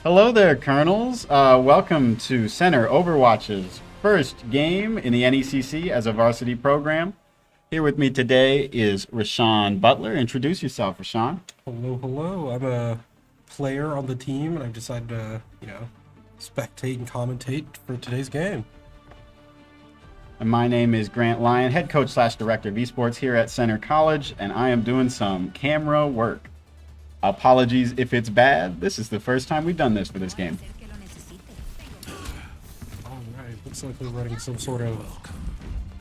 Hello there, Colonels. Welcome to Center Overwatch's first game in the NECC as a varsity program. Here with me today is Rashawn Butler. Introduce yourself, Rashawn. Hello, hello. I'm a player on the team, and I've decided to, spectate and commentate for today's game. And my name is Grant Lyon, head coach / director of esports here at Center College, and I am doing some camera work. Apologies if it's bad. This is the first time we've done this for this game. Alright, looks like we're running some sort of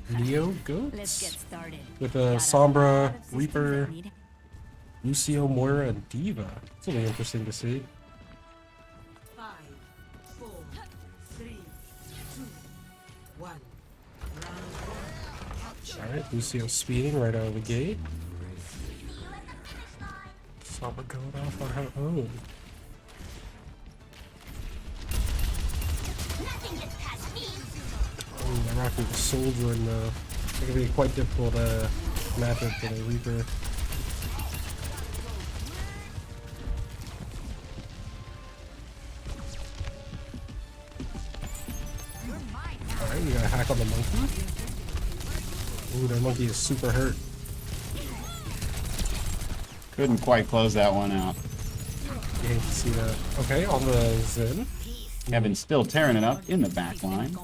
Neo goats Let's get started. with a Sombra, Reaper, Lucio, Moira, and Diva. It's really interesting to see. 5, 4, 3, 2, 1. Alright, Lucio speeding right out of the gate. Sombra going off on her own. Oh, they're rocking the soldier, and it's going to be a quite difficult matchup for the Reaper. Alright, we got a hack on the monkey. Ooh, that monkey is super hurt. Couldn't quite close that one out. You hate to see that. Okay, on the Zen. Kevin's still tearing it up in the back line.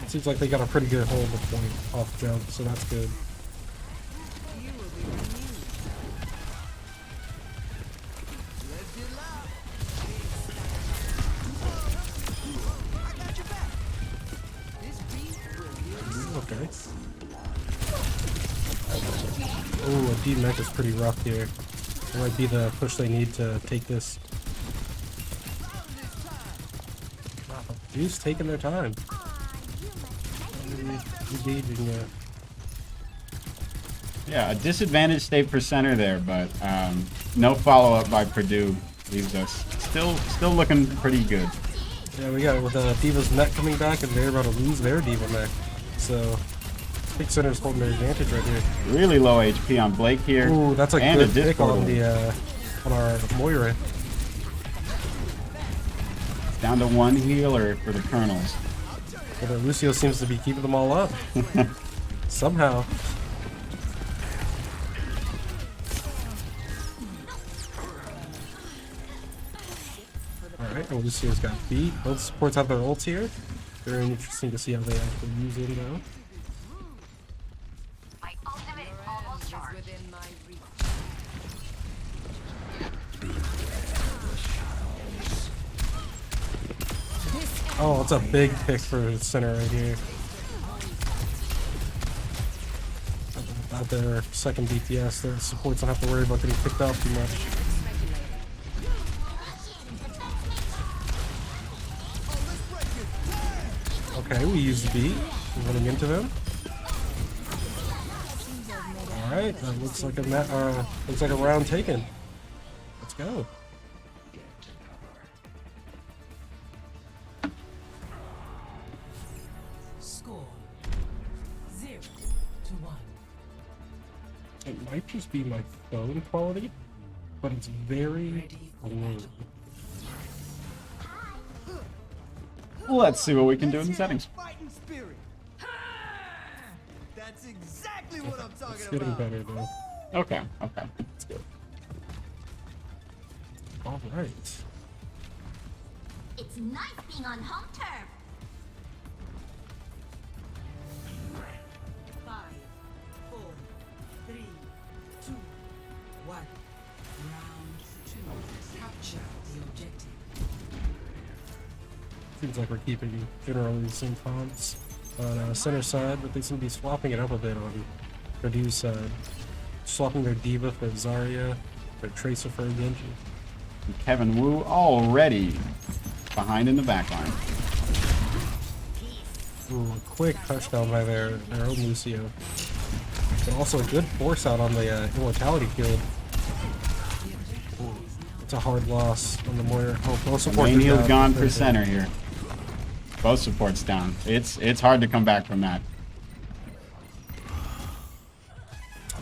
Seems like they got a pretty good hold of the point off jump, so that's good. Okay. Oh, a D-Mech is pretty rough here. It might be the push they need to take this. Wow, Dude's taking their time. Engaging, Yeah, a disadvantaged state for Center there, but no follow-up by Purdue leaves us still looking pretty good. Yeah, we got it with Diva's mech coming back, and they're about to lose their Diva mech. So, I think Center's holding their advantage right here. Really low HP on Blake here. Ooh, that's a and good a pick Discord on the on our Moira. Down to one healer for the Colonels. But Lucio seems to be keeping them all up. Somehow. Alright, well, Lucio's got beat. Both supports have their ults here. Very interesting to see how they actually use it though. My ultimate is almost charged. Within my reach. Oh, it's a big pick for the Center right here. At their second DPS, their supports don't have to worry about getting picked off too much. Okay, we use the beat. We're running into them. Alright, that looks like a round taken. Let's go. Score 0-1. It might just be my phone quality, but it's very low. Let's see what we can do in the settings. Fighting spirit. That's exactly what I'm It's talking getting about. better though. Okay, that's good. Alright. It's nice being on home turf. 5, 4, 3, 2, 1. Round 2. Capture the objective. Seems like we're keeping generally the same comps on Center side, but they seem to be swapping it up a bit on Purdue's side. Swapping their Diva for Zarya, their Tracer for a Genji. Kevin Wu already behind in the back line. Ooh, a quick touchdown by their own Lucio. And also a good force out on the Immortality field. Ooh, it's a hard loss on the Moira. Oh, both supports Main are heal's down. gone for Center here. Both supports down. It's hard to come back from that.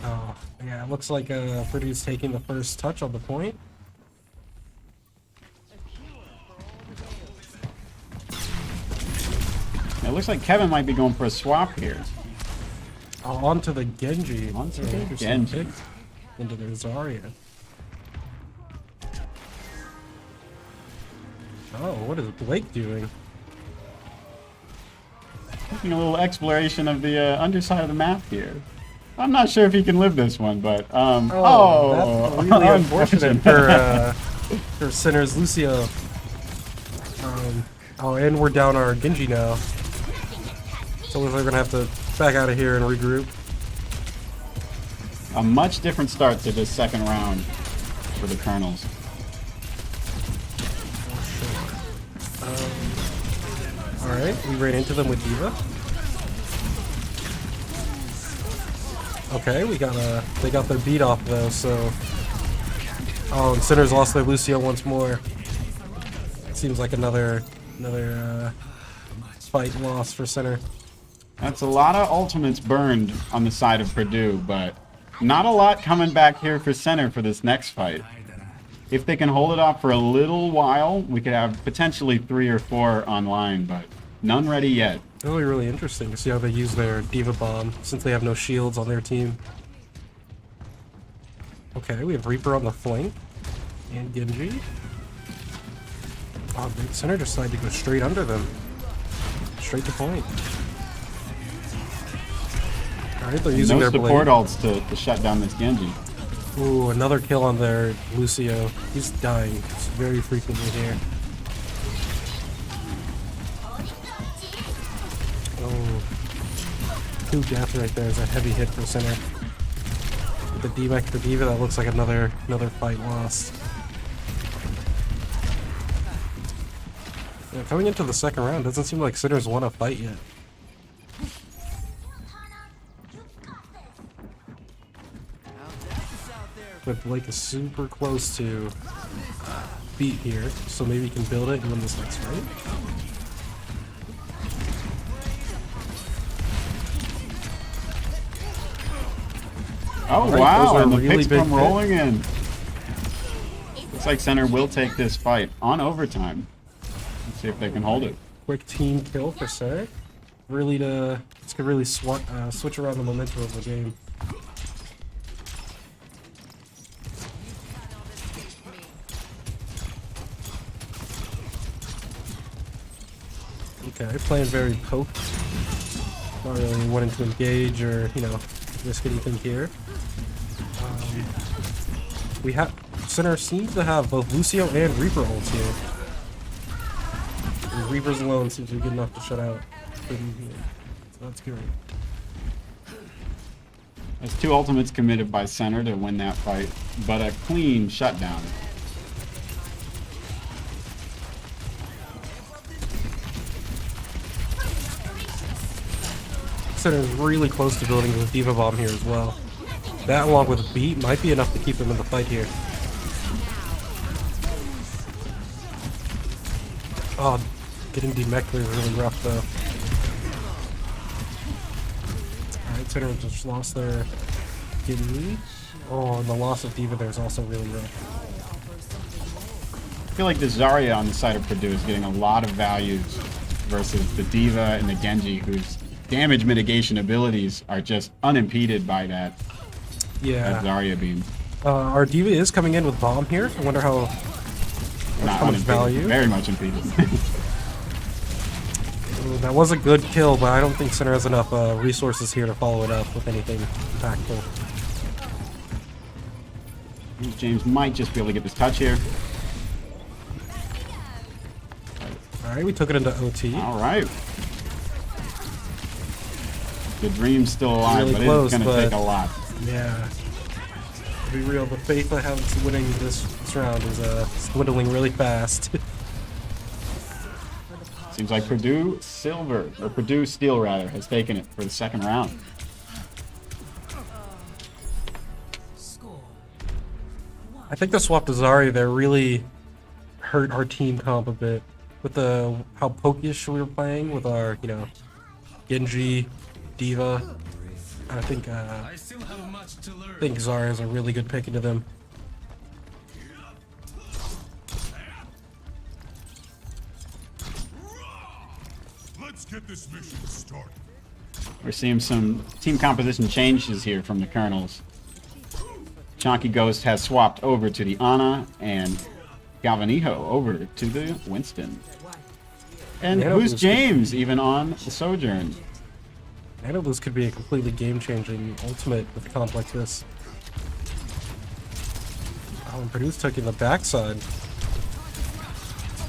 Oh, yeah, looks like Purdue's taking the first touch on the point. It looks like Kevin might be going for a swap here. Onto the Genji. Onto the Interesting Genji. pick into the Zarya. Oh, what is Blake doing? Taking a little exploration of the underside of the map here. I'm not sure if he can live this one, but That's really unfortunate for Sinner's Lucio. Oh, and we're down our Genji now. So we're gonna have to back out of here and regroup. A much different start to this second round for the Colonels. Alright, we ran into them with Diva. Okay, they got their beat off though, so... Oh, and Sinners lost their Lucio once more. Seems like another fight loss for Sinner. That's a lot of ultimates burned on the side of Purdue, but not a lot coming back here for Center for this next fight. If they can hold it off for a little while, we could have potentially 3 or 4 online, but none ready yet. It'll be really interesting to see how they use their Diva Bomb, since they have no shields on their team. Okay, we have Reaper on the flank. And Genji. Oh, the Center decided to go straight under them. Straight to point. Alright, they're using their support blade. ults to shut down this Genji. Ooh, another kill on their Lucio. He's dying very frequently here. Oh. 2 death right there is a heavy hit for Center. With the D-Back for Diva, that looks like another fight lost. Yeah, coming into the second round, doesn't seem like Center's won a fight yet. But Blake is super close to beat here, so maybe he can build it and win this next fight. Oh, Right, wow, those are and the really picks big come hits. rolling in. Looks like Center will take this fight on overtime. Let's see if they can hold it. Quick team kill for Center. This could really switch around the momentum of the game. Okay, playing very poked. Not really wanting to engage or, risk anything here. We have Center seems to have both Lucio and Reaper ults here. And Reaper's alone seems to be good enough to shut out Purdue here. So that's good. There's 2 ultimates committed by Center to win that fight, but a clean shutdown. Center's really close to building with Diva Bomb here as well. That along with beat might be enough to keep him in the fight here. Oh, getting demeched is really rough though. Alright, Center just lost their Genji. Oh, and the loss of Diva there is also really rough. I feel like the Zarya on the side of Purdue is getting a lot of values versus the Diva and the Genji, whose damage mitigation abilities are just unimpeded by that Zarya beam. Our Diva is coming in with Bomb here. I wonder how much Unimpeded, value. very much impeded. Ooh, that was a good kill, but I don't think Center has enough resources here to follow it up with anything impactful. James might just be able to get this touch here. Alright, we took it into OT. All right. The dream's still alive, Really but close, it's going to but- take a lot. Yeah. To be real, the faith I have in winning this round is dwindling really fast. Seems like Purdue Silver, or Purdue Steel rather, has taken it for the second round. Score. I think the swap to Zarya there really hurt our team comp a bit. With how pokish we were playing with our, Genji, Diva. I think much to learn. I think Zarya is a really good pick into them. Let's get this mission started. We're seeing some team composition changes here from the Colonels. Chonky Ghost has swapped over to the Ana, and Galvanijo over to the Winston. And Nano who's Boost James even on the Sojourn? Nano Boost could be a completely game-changing ultimate with a comp like this. Oh, and Purdue's taking the backside.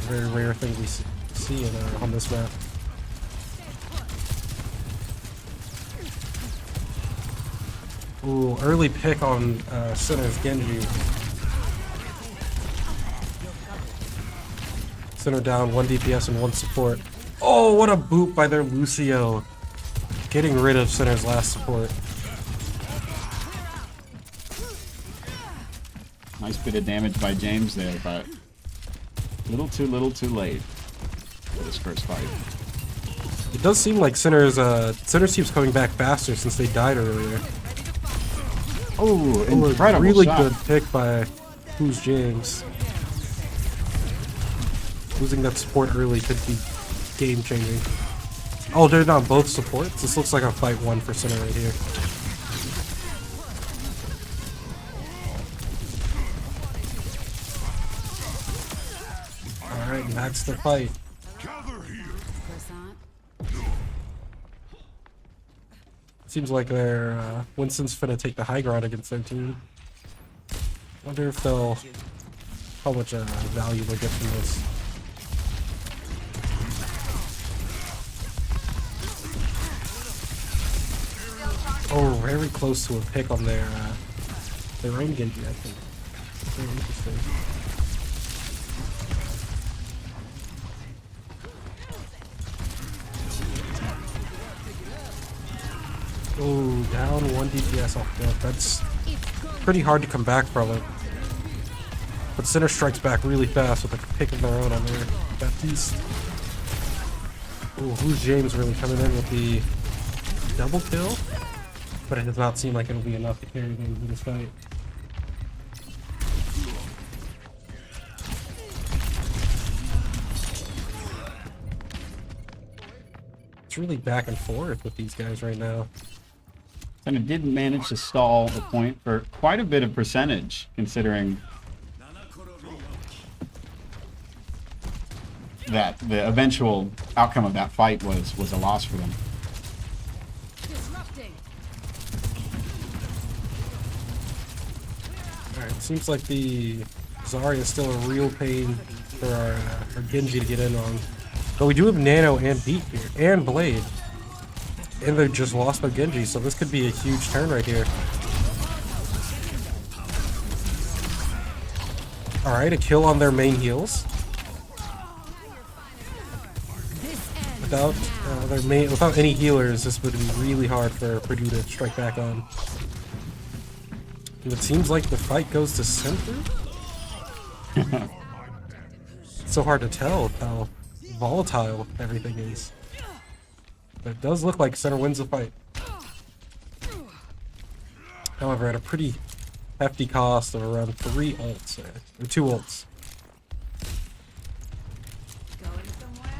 Very rare thing we see on this map. Ooh, early pick on Center's Genji. Center down, 1 DPS and 1 support. Oh, what a boot by their Lucio. Getting rid of Center's last support. Nice bit of damage by James there, but little too late for this first fight. It does seem like Center's team's coming back faster since they died earlier. Oh, Oh, a incredible really shot. good pick by Who's James. Losing that support early could be game changing. Oh, they're not both supports? This looks like a fight 1 for Center right here. Alright, and that's the fight. Gather here. Seems like their Winston's finna take the high ground against their team. Wonder if they'll... how much value they'll get from this. Oh, very close to a pick on their own Genji, I think. Very interesting. Oh, down 1 DPS off the That's pretty hard to come back from it. But Center strikes back really fast with a pick of their own on there. Baptiste. Oh, who's James really coming in with the double kill? But it does not seem like it'll be enough to carry them in this fight. It's really back and forth with these guys right now. And it did manage to stall the point for quite a bit of percentage, considering that the eventual outcome of that fight was a loss for them. Alright, it seems like the Zarya is still a real pain for our Genji to get in on. But we do have Nano and Beat here, and Blade. And they just lost their Genji, so this could be a huge turn right here. Alright, a kill on their main heals. Without any healers, this would be really hard for Purdue to strike back on. And it seems like the fight goes to center. It's so hard to tell how volatile everything is. But it does look like Center wins the fight. However, at a pretty hefty cost of around 3 ults, or 2 ults. Going somewhere?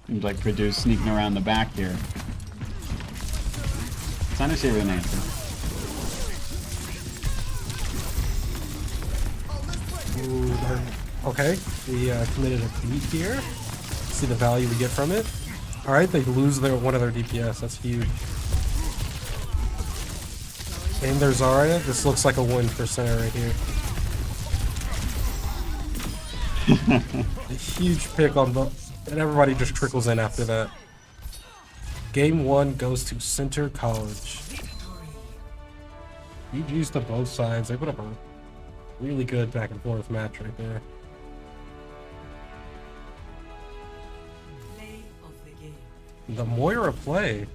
Seems like Purdue sneaking around the back here. Center saving an answer. Ooh, okay, we committed a beat here. See the value we get from it. Alright, they lose one of their DPS. That's huge. And there's Zarya. This looks like a win for Center right here. A huge pick on both. And everybody just trickles in after that. Game 1 goes to Center College. GG's to both sides. They put up a really good back and forth match right there. Play of the game. The Moira play,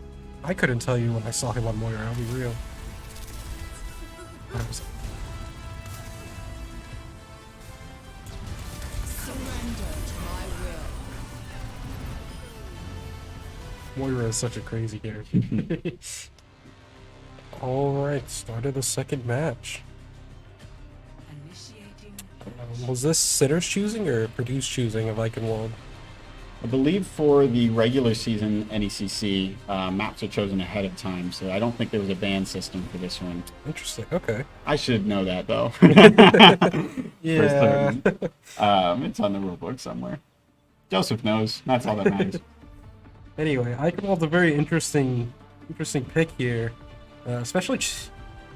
I couldn't tell you when I saw him on Moira, I'll be real. That was- Surrender to my will. Moira is such a crazy character. Alright, started the second match. Initiating. Was this Sinner's choosing or Purdue's choosing of Eichenwald? I believe for the regular season NECC, maps are chosen ahead of time, so I don't think there was a ban system for this one. Interesting, okay. I should know that, though. Yeah. For certain. It's on the rulebook somewhere. Joseph knows. That's all that matters. Anyway, Eichenwald's a very interesting pick here. Especially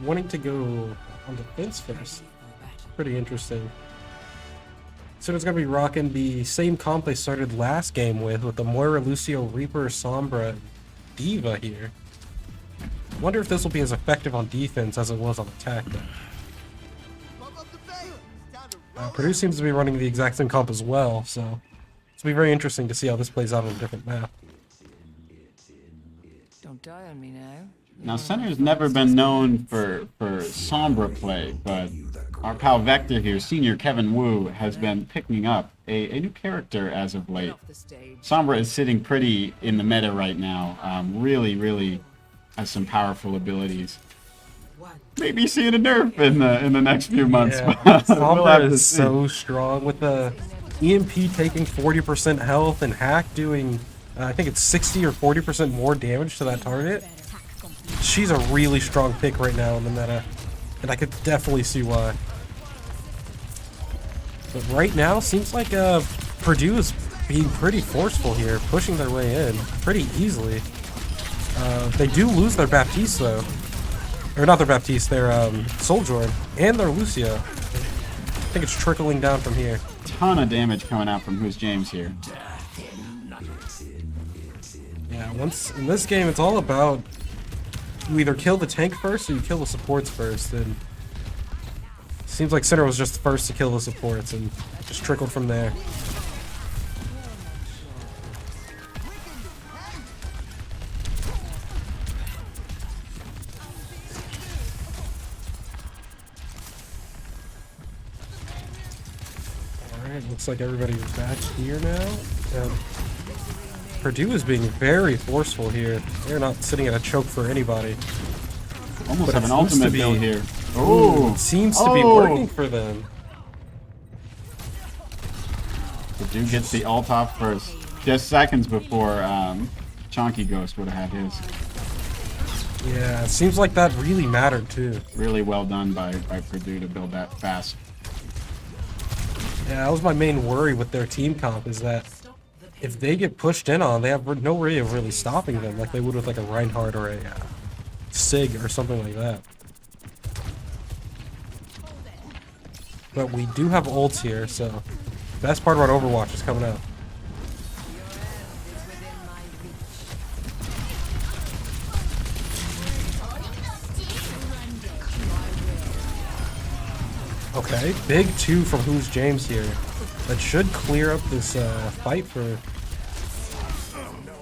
wanting to go on defense first. Pretty interesting. So it's going to be rocking the same comp they started last game with the Moira, Lucio, Reaper, Sombra, and Diva here. Wonder if this will be as effective on defense as it was on attack, though. Pump up the bass. It's time to roll Purdue seems to be running the exact same comp as well, so it's going to be very interesting to see how this plays out on a different map. Don't die on me now. Now, Center's never been known for Sombra play, but our pal Vector here, senior Kevin Wu, has been picking up a new character as of late. Off the stage. Sombra is sitting pretty in the meta right now. Really has some powerful abilities. One. Maybe seeing a nerf in the next few months. Yeah, but we'll Sombra have to is see. so strong with the EMP taking 40% health and Hack doing, I think it's 60 or 40% more damage to that target. She's a really strong pick right now in the meta, and I could definitely see why. But right now, seems like Purdue is being pretty forceful here, pushing their way in pretty easily. They do lose their Baptiste though. Or not their Baptiste, their Souljourn, and their Lucio. I think it's trickling down from here. Ton of damage coming out from Who's James here. Yeah, once in this game, it's all about you either kill the tank first or you kill the supports first. And seems like Sinner was just the first to kill the supports and just trickled from there. Alright, looks like everybody's back here now. Purdue is being very forceful here. They're not sitting at a choke for anybody. Almost But have it an seems to ultimate be- bill here. Ooh, Oh, it seems to be working for them. Purdue gets the ult off first. Just seconds before Chonky Ghost would have had his. Yeah, it seems like that really mattered too. Really well done by Purdue to build that fast. Yeah, that was my main worry with their team comp, is that if they get pushed in on, they have no way of really stopping them like they would with like a Reinhardt or a Sig or something like that. But we do have ults here, so best part about Overwatch is coming out. Okay, big 2 from Who's James here. That should clear up this fight for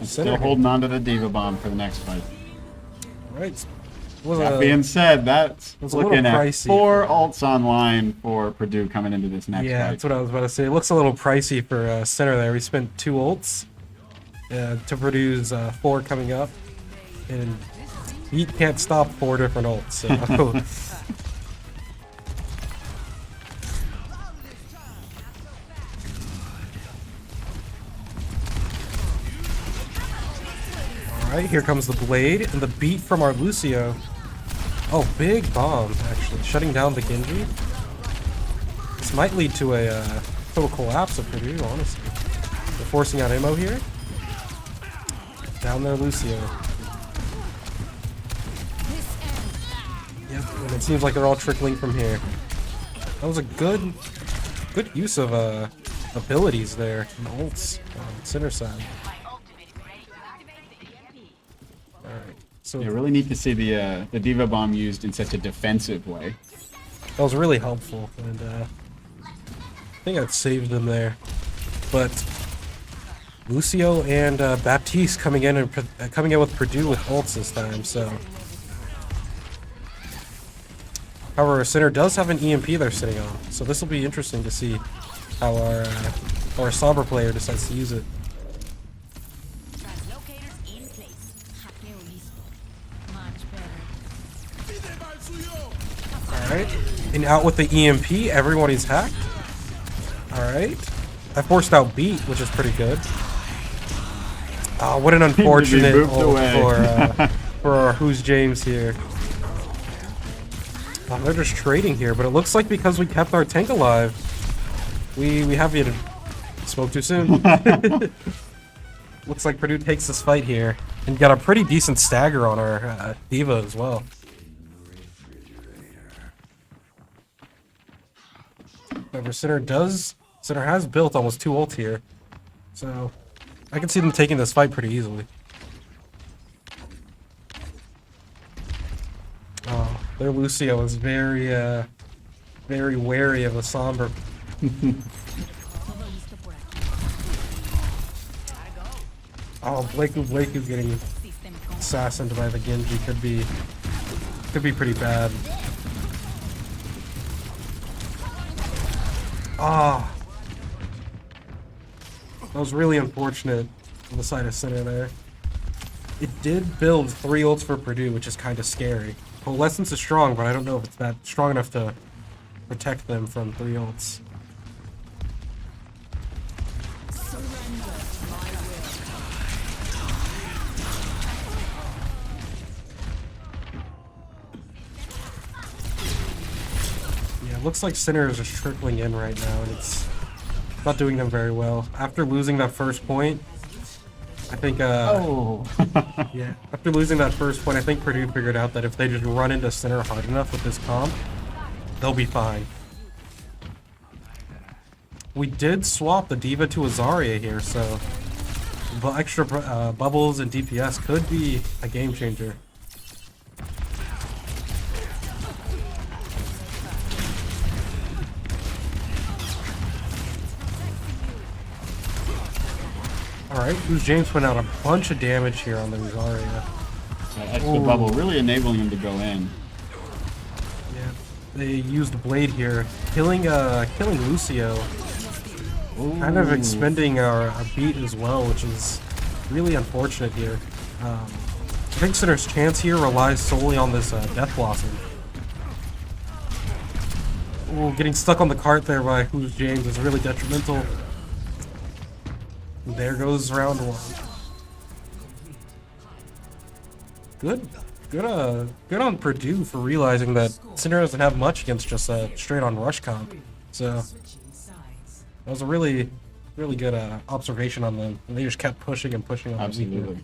Still holding on to the Diva Bomb for the next fight. Right. That being said, that's was a little looking at pricey. 4 ults online for Purdue coming into this next Yeah, fight. that's what I was about to say. It looks a little pricey for Center there. We spent 2 ults to Purdue's 4 coming up, and he can't stop 4 different ults. So. Alright, here comes the blade and the beat from our Lucio. Oh, big bomb, actually. Shutting down the Genji. This might lead to a total collapse of Purdue, honestly. They're forcing out ammo here. Down there, Lucio. Yep, and it seems like they're all trickling from here. That was a good use of abilities there, and ults on Center side. Alright, so You really need to see the Diva Bomb used in such a defensive way. that was really helpful, and I think I'd saved them there. But Lucio and Baptiste coming in with Purdue with ults this time. So, however, Center does have an EMP they're sitting on, so this will be interesting to see how our Sombra player decides to use it. Translocators in Alright. And out with the EMP, everyone is hacked. Alright. I forced out beat, which is pretty good. Oh, what an unfortunate moved ult away. for our Who's James here. Oh, they're just trading here, but it looks like because we kept our tank alive, we have it. Spoke too soon. Looks like Purdue takes this fight here and got a pretty decent stagger on our diva as well. However, Sinner has built almost 2 ults here, so I can see them taking this fight pretty easily. Oh, their Lucio is very wary of a Sombra. Oh, Blake is getting assassined by the Genji. Could be pretty bad. Ah, that was really unfortunate on the side of Sinner there. It did build 3 ults for Purdue, which is kind of scary. Coalescence is strong, but I don't know if it's that strong enough to protect them from 3 ults. Looks like Sinner is just trickling in right now, and it's not doing them very well. After losing that first point, I think, yeah, after losing that first point, I think Purdue figured out that if they just run into Sinner hard enough with this comp, they'll be fine. We did swap the Diva to a Zarya here, so the extra bubbles and DPS could be a game changer. Alright, Who's James putting out a bunch of damage here on the Zarya. That extra bubble really enabling him to go in. Yeah, they used Blade here, killing Lucio. Ooh. Kind of expending our beat as well, which is really unfortunate here. I think Sinner's chance here relies solely on this Death Blossom. Ooh, getting stuck on the cart there by Who's James is really detrimental. There goes round 1. Good on Purdue for realizing that Sinner doesn't have much against just a straight-on rush comp. So that was a really good observation on them. And they just kept pushing and pushing on them. Absolutely.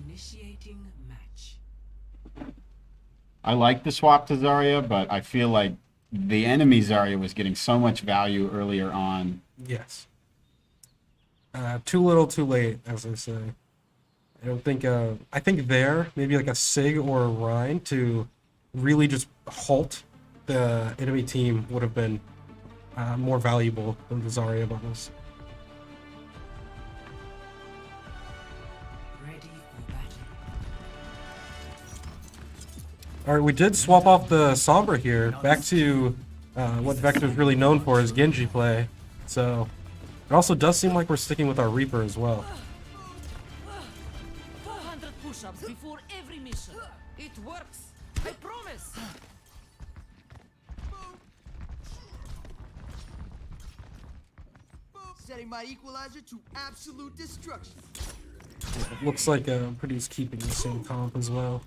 I like the swap to Zarya, but I feel like the enemy Zarya was getting so much value earlier on. Yes. Too little, too late, as they say. I don't think. I think maybe like a Sig or a Rhine to really just halt the enemy team would have been more valuable than the Zarya bubbles. All right, we did swap off the Sombra here back to what Vector's really known for is Genji play. So. It also does seem like we're sticking with our Reaper as well. 400 push-ups before every mission. It works. I promise. Setting my equalizer to absolute destruction. It looks like Purdue's keeping the same comp as well.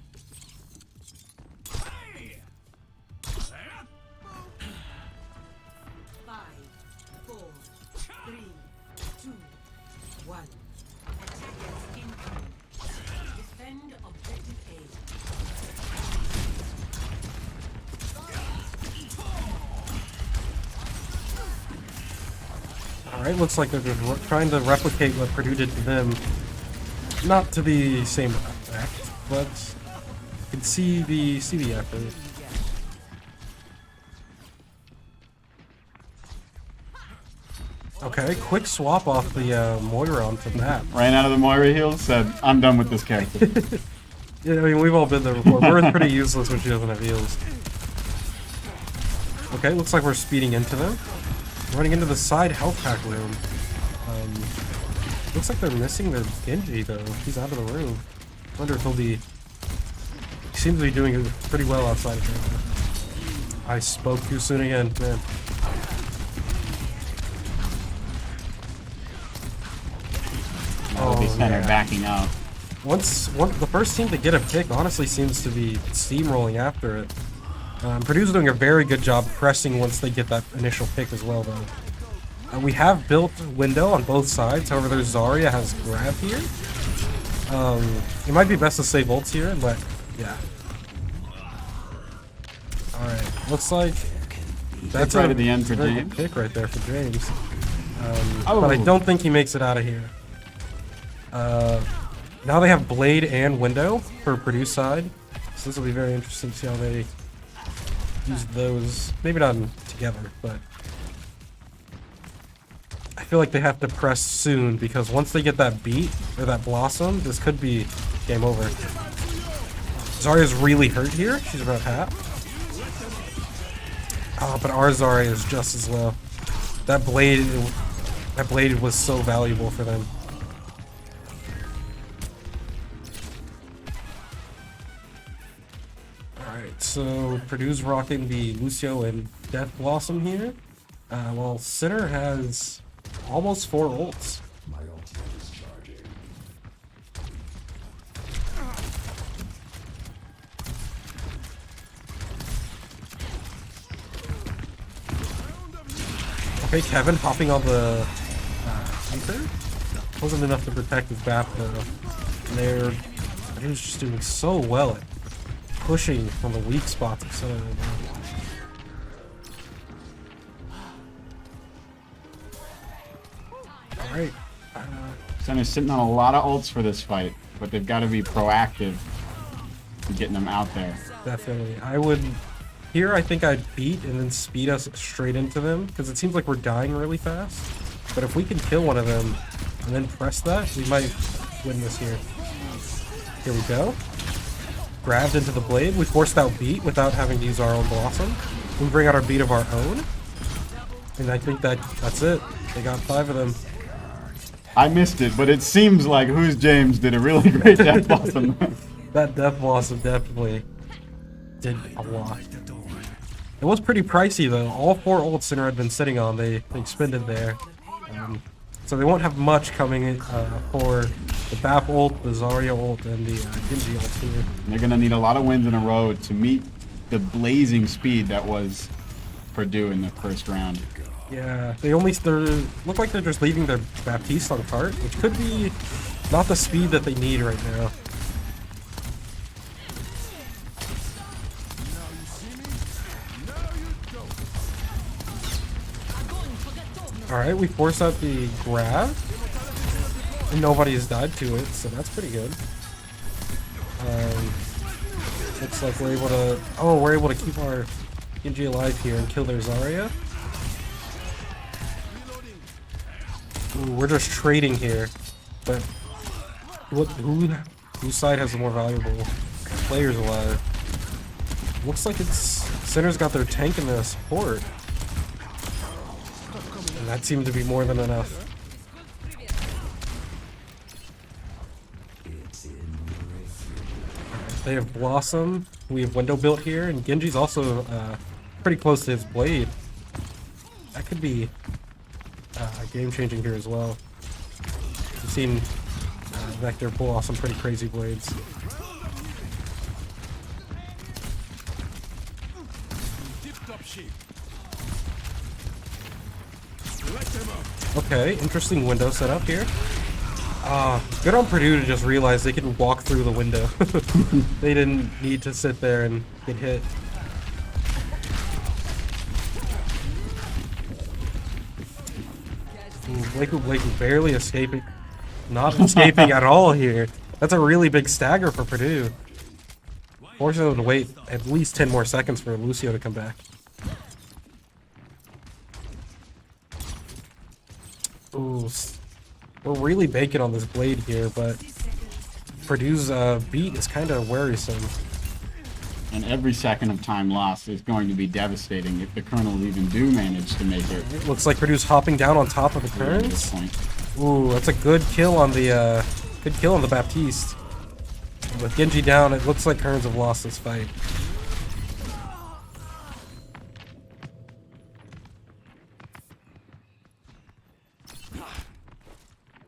Alright, looks like they're just trying to replicate what Purdue did to them. Not to the same effect, but you can see the effort. Okay, quick swap off the Moira onto that. Ran out of the Moira heals, said, I'm done with this character. Yeah, I mean, we've all been there before. We're pretty useless when she doesn't have heals. Okay, looks like we're speeding into them. Running into the side health pack room. Looks like they're missing their Genji though. He's out of the room. Wonder if he'll be seems to be doing pretty well outside of Germany. I spoke too soon again, man. Now the center backing up. Once the first team to get a pick honestly seems to be steamrolling after it. Purdue's doing a very good job pressing once they get that initial pick as well, though. We have built window on both sides. However, their Zarya has grab here. It might be best to save ults here, but yeah. All right, looks like that's right at the end for very James. good pick right there for James. But I don't think he makes it out of here. Now they have Blade and Window for Purdue side, so this will be very interesting to see how they use those. Maybe not together, but I feel like they have to press soon because once they get that beat or that blossom, this could be game over. Zarya's really hurt here. She's about half. But our Zarya is just as low. That blade was so valuable for them. Alright, so Purdue's rocking the Lucio and Death Blossom here. While Center has almost 4 ults. Okay, Kevin popping on the Hunter. Wasn't enough to protect his BAP though. He was just doing so well at pushing from the weak spots of Center. Alright. Center's sitting on a lot of ults for this fight, but they've got to be proactive in getting them out there. Definitely. Here I think I'd beat and then speed us straight into them, because it seems like we're dying really fast. But if we can kill one of them and then press that, we might win this here. Here we go. Grabbed into the blade. We forced out beat without having to use our own blossom. We bring out our beat of our own. And I think that's it. They got 5 of them. I missed it, but it seems like Who's James did a really great Death Blossom. That Death Blossom definitely did a lot. It was pretty pricey though. All 4 ults Center had been sitting on, they expended there. So they won't have much coming in, for the BAP ult, the Zarya ult, and the Genji ult here. They're going to need a lot of wins in a row to meet the blazing speed that was Purdue in the first round. Yeah, they look like they're just leaving their Baptiste on cart, which could be not the speed that they need right now. Alright, we force out the grab. And nobody has died to it, so that's pretty good. Looks like we're able to... Oh, we're able to keep our Genji alive here and kill their Zarya. Ooh, we're just trading here. But whose side has the more valuable players alive? Looks like Center's got their tank and their support. And that seemed to be more than enough. They have Blossom, we have Window built here, and Genji's also pretty close to his Blade. That could be game-changing here as well. We've seen Vector pull off some pretty crazy Blades. Okay, interesting window setup here. Good on Purdue to just realize they can walk through the window. They didn't need to sit there and get hit. Blakey barely escaping. Not escaping at all here. That's a really big stagger for Purdue. Forcing them to wait at least 10 more seconds for Lucio to come back. Ooh, we're really banking on this Blade here, but Purdue's beat is kind of worrisome. And every second of time lost is going to be devastating if the Colonels even do manage to make it. It looks like Purdue's hopping down on top of the Kerns. Ooh, that's a good kill on the Baptiste. With Genji down, it looks like Kerns have lost this fight.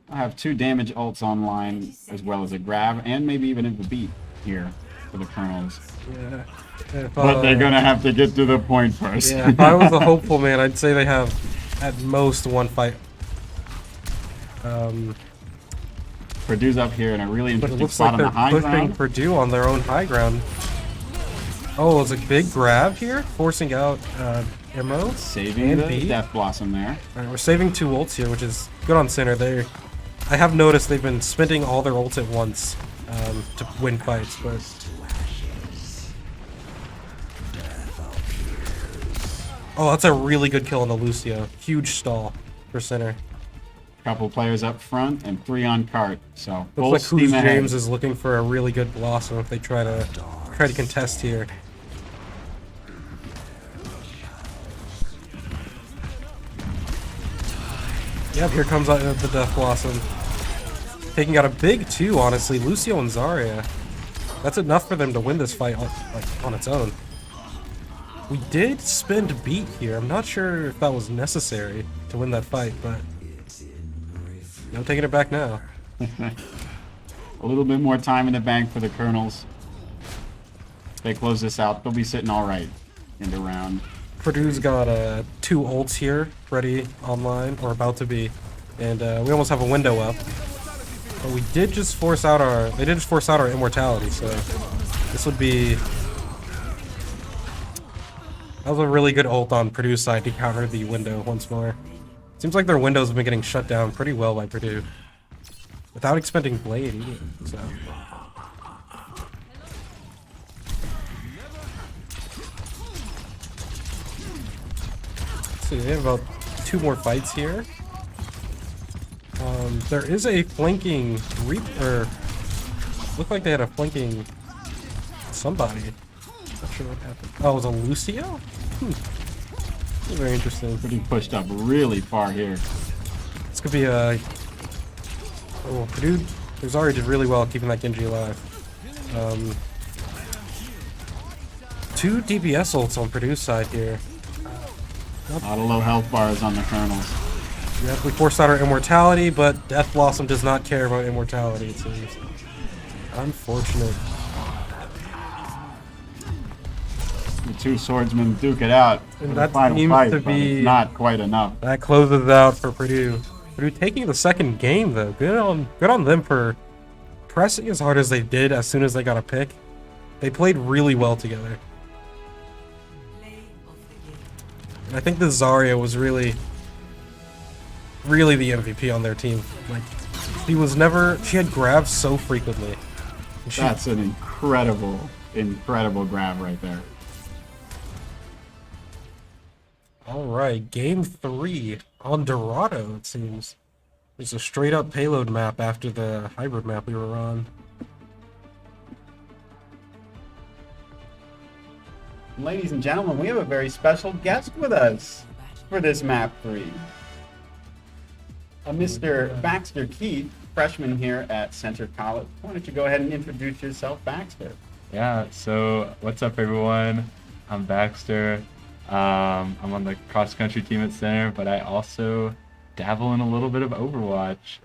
I have 2 damage ults online, as well as a grab, and maybe even a beat here for the Colonels. Yeah. If, But they're gonna have to get to the point first. Yeah, if I was a hopeful man, I'd say they have at most 1 fight. Purdue's up here in a really But it interesting looks spot like on they're the high pushing ground. Purdue on their own high ground. Oh, it's a big grab here, forcing out Emo. Saving and the B. Death Blossom there. Alright, we're saving 2 ults here, which is good on center. I have noticed they've been spending all their ults at once to win fights, but... Oh, that's a really good kill on the Lucio. Huge stall for center. Couple players up front and 3 on cart. So full Looks like steam Who's ahead. James is looking for a really good Blossom if they try to contest here. Yep, here comes the Death Blossom. Taking out a big 2, honestly. Lucio and Zarya. That's enough for them to win this fight on its own. We did spend beat here. I'm not sure if that was necessary to win that fight, but no taking it back now. A little bit more time in the bank for the Colonels. If they close this out, they'll be sitting all right in the round. Purdue's got 2 ults here ready online, or about to be, and we almost have a window up. But we did just force out our immortality, so this would be... That was a really good ult on Purdue's side to counter the window once more. Seems like their windows have been getting shut down pretty well by Purdue. Without expending Blade either, so... Let's see, they have about 2 more fights here. There is a flanking Reaper. Looked like they had a flanking somebody. Not sure what happened. Oh, it was a Lucio? Very interesting. Purdue pushed up really far here. This could be a... Oh, Purdue Zarya did really well keeping that Genji alive. 2 DPS ults on Purdue's side here. A lot of low health bars on the Colonels. Yep, we forced out our immortality, but Death Blossom does not care about immortality, it seems. Unfortunate. The 2 swordsmen duke it out. And for that the final seems fight, to but be- it's not quite enough. That closes out for Purdue. Purdue taking the second game, though. Good on them for pressing as hard as they did as soon as they got a pick. They played really well together. And I think the Zarya was really the MVP on their team. Like, she had grabs so frequently. And That's an incredible grab right there. Alright, game 3 on Dorado, it seems. It's a straight up payload map after the hybrid map we were on. Ladies and gentlemen, we have a very special guest with us for this map 3. Mr. Baxter Keith, freshman here at Center College. Why don't you go ahead and introduce yourself, Baxter? Yeah, so what's up everyone? I'm Baxter. I'm on the cross-country team at Center, but I also dabble in a little bit of Overwatch.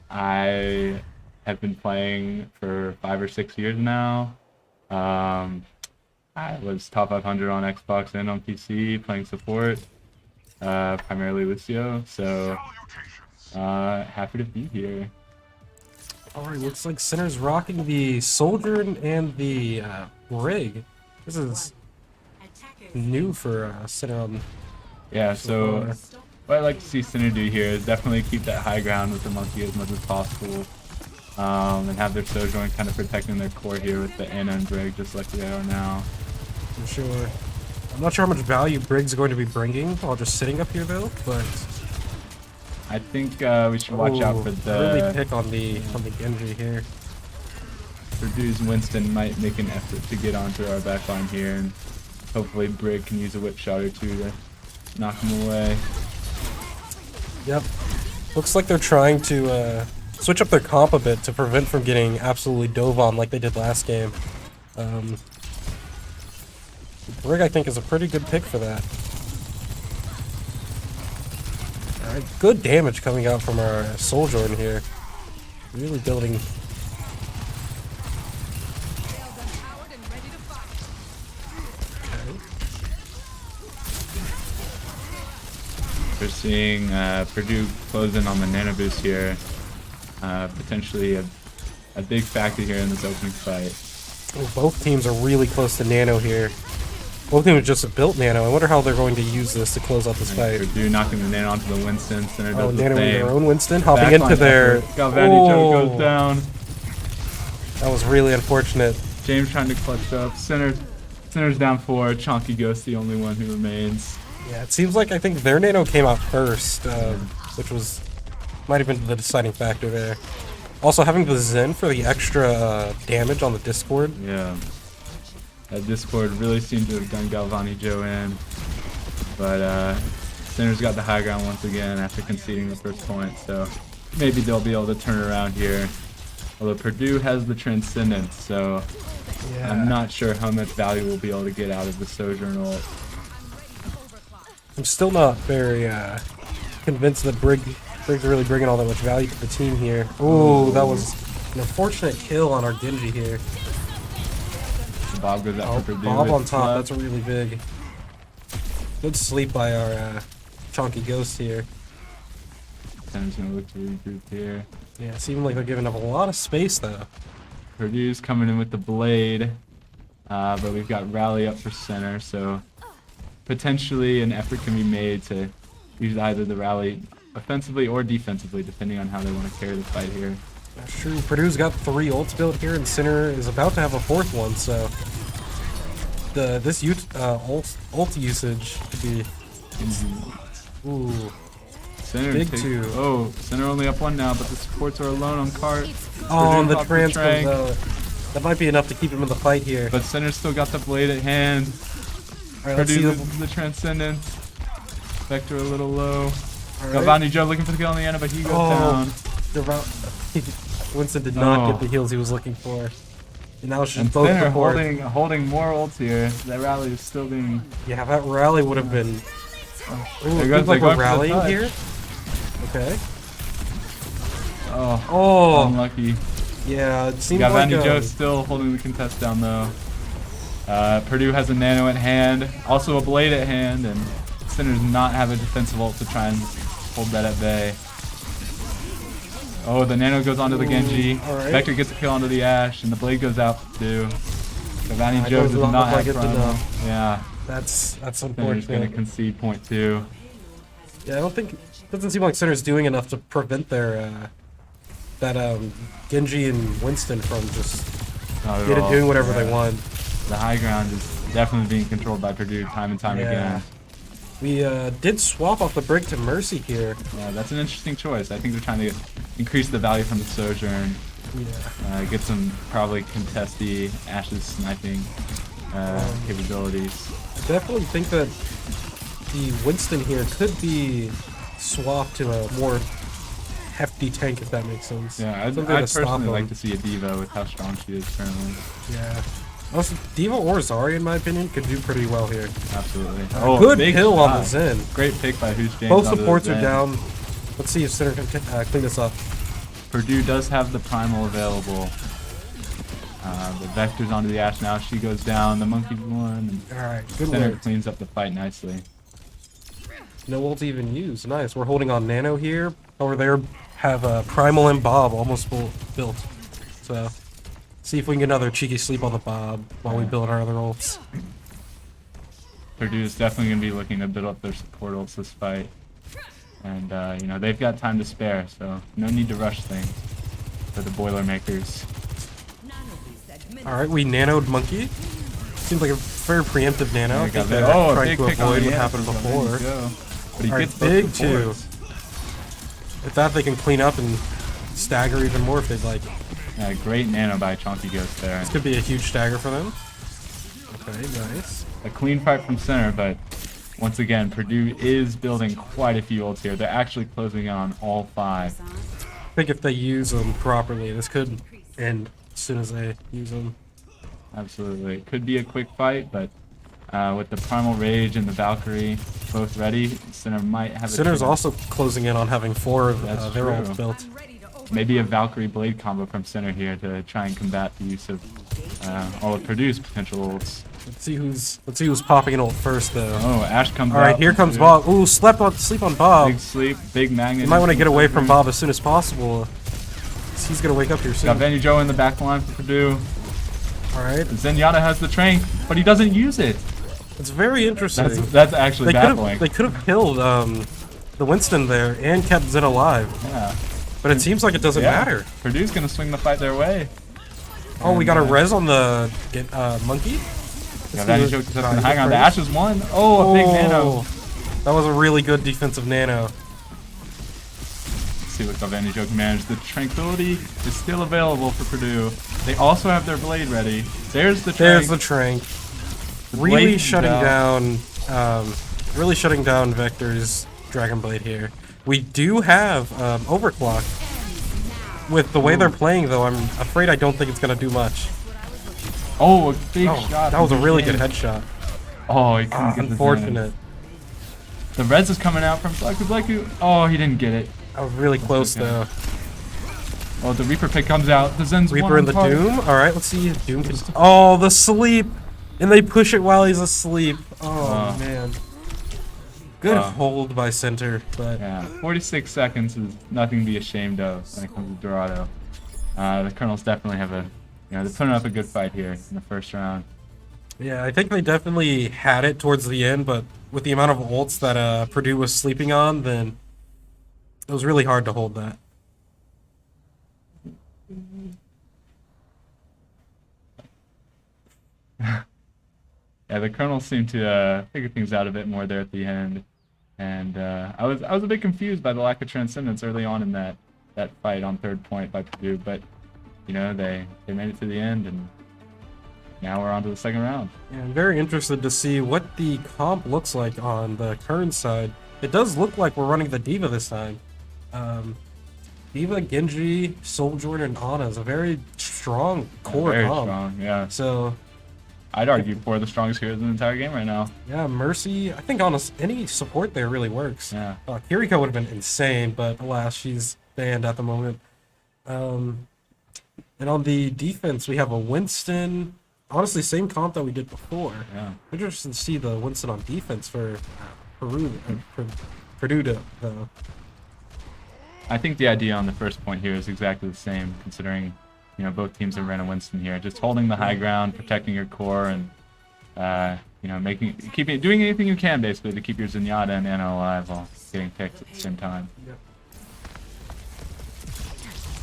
I have been playing for 5 or 6 years now. I was top 500 on Xbox and on PC, playing support, primarily Lucio, so happy to be here. Alright, looks like Center's rocking the Soldier and the Rig. This is new for Center on... Yeah, so what I'd like to see Center do here is definitely keep that high ground with the Monkey as much as possible, and have their Sojourn kind of protecting their core here with the Ana and Brig, just like they are now. For sure. I'm not sure how much value Brig's going to be bringing while just sitting up here though, but... I think we should watch out for Really the pick on the Genji here. Purdue's Winston might make an effort to get onto our back line here, and hopefully Brig can use a whip shot or 2 to knock him away. Yep. Looks like they're trying to switch up their comp a bit to prevent from getting absolutely dove on like they did last game. Brig, I think, is a pretty good pick for that. Alright, good damage coming out from our soldier in here. Really building. We're seeing Purdue close in on the nano boost here. Potentially a big factor here in this opening fight. Oh, both teams are really close to nano here. Both teams just built nano. I wonder how they're going to use this to close out this fight. Purdue knocking the nano onto the Winston. Center does the nano with same. their own Winston, hopping Backline into their... effort. Galvanijo Oh. goes down. That was really unfortunate. James trying to clutch up. Center's down 4. Chonky Ghost the only one who remains. Yeah, it seems like I think their nano came out first, which might have been the deciding factor there. Also, having the Zen for the extra damage on the Discord. Yeah. That Discord really seemed to have done Galvanijo in. But Center's got the high ground once again after conceding the first point. So maybe they'll be able to turn around here. Although Purdue has the Transcendence, so Yeah. I'm not sure how much value we'll be able to get out of the Sojourn ult. I'm still not very convinced that Briggs really bringing all that much value to the team here. Ooh, that was an unfortunate kill on our Genji here. Bob goes out Oh, for Purdue. Bob with on top, left. that's really big. Good sleep by our Chonky Ghost here. Center's gonna look to regroup here. Yeah, it seemed like they're giving up a lot of space though. Purdue's coming in with the blade, but we've got rally up for center, so potentially an effort can be made to use either the rally offensively or defensively, depending on how they want to carry the fight here. That's true. Purdue's got 3 ults built here, and Center is about to have a 4th one, so this ult usage could be... Ooh. Center Big 2. Oh, center only up 1 now, but the supports are alone on cart. Oh, and the Purdue trans off the comes out. That might be enough to keep him in the fight here. But center's still got the blade at hand. Alright, let's see Purdue the... the Transcendence. Vector a little low. Alright. Galvanijo looking for the kill on the end, but he goes down. Winston did not Oh. get the heals he was looking for. And now it's just And both center support. holding more ults here. That rally is still being... Yeah, that rally would have been... Ooh, There it goes- seems like they're we're going for the rallying touch. here. Okay. Oh, Oh, unlucky. yeah, it seems like... Galvanijo still holding the contest down though. Purdue has a nano at hand, also a blade at hand, and center does not have a defensive ult to try and hold that at bay. Oh, the nano goes onto the Genji. alright. Vector gets a kill onto the Ashe, and the blade goes out too. Galvanijo does does not not look like have it did promo. not. Yeah, That's Center's going to unfortunate. concede point 2. Yeah, I don't think... Doesn't seem like Center's doing enough to prevent their... Genji and Winston from just Not at all. doing whatever they Yeah. want. The high ground is definitely being controlled by Purdue time and time Yeah. again. We did swap off the Brig to Mercy here. Yeah, that's an interesting choice. I think they're trying to increase the value from the Sojourn. Yeah. Get some probably contesty Ashe's sniping capabilities. I definitely think that the Winston here could be swapped to a more hefty tank, if that makes sense. Yeah, I'd Something to stop personally like him. to see a Diva with how strong she is currently. Yeah. Also, Diva or Zarya, in my opinion, could do pretty well here. Absolutely. Good big pill on the shot. Zen. Great pick by Who's James. Both onto the supports are Zen. down. Let's see if Center can clean this up. Purdue does have the primal available. The Vector's onto the Ashe now. She goes down. The Monkey's won. Alright, good Center work. cleans up the fight nicely. No ult even used. Nice. We're holding on Nano here. Over there, have Primal and Bob almost full built. So, see if we can get another cheeky sleep on the Bob while we build our other ults. Purdue is definitely going to be looking to build up their support ults this fight. And, you know, they've got time to spare, so no need to rush things for the Boilermakers. Alright, we nanoed Monkey. Seems like a very preemptive nano. I think they're a trying big to pick on avoid the what Ashe. happened before. There you go. But he Alright, gets both big 2. supports. With that, they can clean up and stagger even more if they'd like. Yeah, great nano by Chonky Ghost there. This could be a huge stagger for them. Okay, nice. A clean fight from center, but once again, Purdue is building quite a few ults here. They're actually closing in on all 5. think if they use them properly, this could end as soon as they use them. Absolutely. It could be a quick fight, but with the Primal Rage and the Valkyrie both ready, Sinner might have a Sinner's chance. also closing in on having 4 of That's their true. ults built. Maybe a Valkyrie Blade combo from Sinner here to try and combat the use of all of Purdue's potential ults. Let's see who's popping an ult first, though. Oh, Ash comes out. All right, here comes Purdue. Bob. Ooh, sleep on Bob. Big sleep, big magnet. You might want to get away from Bob as soon as possible. He's gonna wake up here soon. Galvanijo in the back line for Purdue. All right, Zenyatta has the train, but he doesn't use it. it's very interesting. That's actually baffling. They could have killed the Winston there and kept Zen alive, Yeah. but it seems like it doesn't matter. Purdue's gonna swing the fight their way. Oh, we got a res on the monkey. Galvanijo gets up in the high ground. The Ash is one. Oh, a big nano. That was a really good defensive nano. Let's see what Galvanijo can manage. The Tranquility is still available for Purdue. They also have their blade ready. There's the There's Trank. the Trank. The Really blade shutting down. down Vector's Dragon Blade here. We do have Overclock. With the way they're playing, though, I'm afraid I don't think it's gonna do much. Oh, a big Oh, shot. that was a from really James. good headshot. Oh, he couldn't get the Unfortunate. The res is coming out from Bleku. Oh, he didn't get it. That was really close, okay. though. Oh, the Reaper pick comes out. The Zen's Reaper one in the apart. Doom. All right, let's see if Doom can. Oh, the sleep, and they push it while he's asleep. Oh man, good hold by center, but Yeah, 46 seconds is nothing to be ashamed of when it comes to Dorado. The Colonels definitely have they're putting up a good fight here in the first round. yeah, I think they definitely had it towards the end. But with the amount of ults that Purdue was sleeping on, then it was really hard to hold that. Yeah, the Colonels seem to figure things out a bit more there at the end, and I was a bit confused by the lack of transcendence early on in that fight on third point by Purdue, but you know they made it to the end, and now we're on to the second round. Yeah, I'm very interested to see what the comp looks like on the Kern side. It does look like we're running the Diva this time. Diva, Genji, Souljourner, and Ana is a very strong core Very comp. strong, yeah. So, I'd argue four of the strongest heroes in the entire game right now. yeah, Mercy, I think honest any support there really works. Yeah. Kiriko would have been insane, but alas, she's banned at the moment. And on the defense, we have a Winston. Honestly, same comp that we did before. Yeah. Interesting to see the Winston on defense for Purdue, though. I think the idea on the first point here is exactly the same, considering both teams have ran a Winston here, just holding the high ground, protecting your core, and doing anything you can basically to keep your Zenyatta and Ana alive while getting picks at the same time. Yep.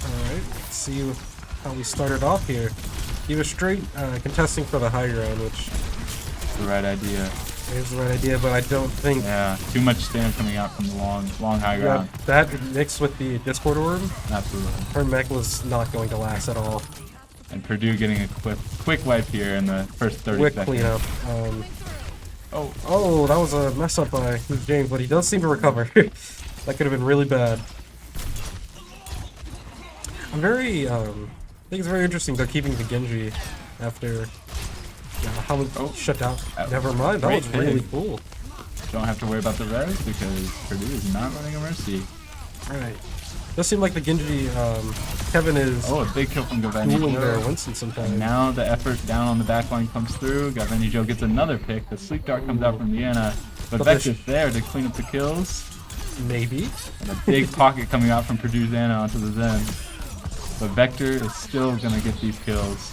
All right, let's see how we started off here. He was straight contesting for the high ground, which It's the right idea. is the right idea, but I don't think. Yeah, too much stand coming out from the long high ground. That mixed with the Discord orb, Absolutely. her mech was not going to last at all. And Purdue getting a quick wipe here in the first 30 Quick seconds. cleanup. Oh, that was a mess up by James, but he does seem to recover. That could have been really bad. I'm very, I think it's very interesting they're keeping the Genji after how it shut down. Never mind, that was great really pick. cool. Don't have to worry about the res because Purdue is not running a Mercy. Alright. Does seem like the Genji, Kevin is Oh, a big kill from dueling their Galvanijo. Winston sometimes. And now the effort down on the back line comes through. Galvanijo gets another pick. The Sleep Dart comes out from the Ana. But But Vector's there to clean up the kills. Maybe. And a big pocket coming out from Purdue's Ana onto the Zen. But Vector is still going to get these kills.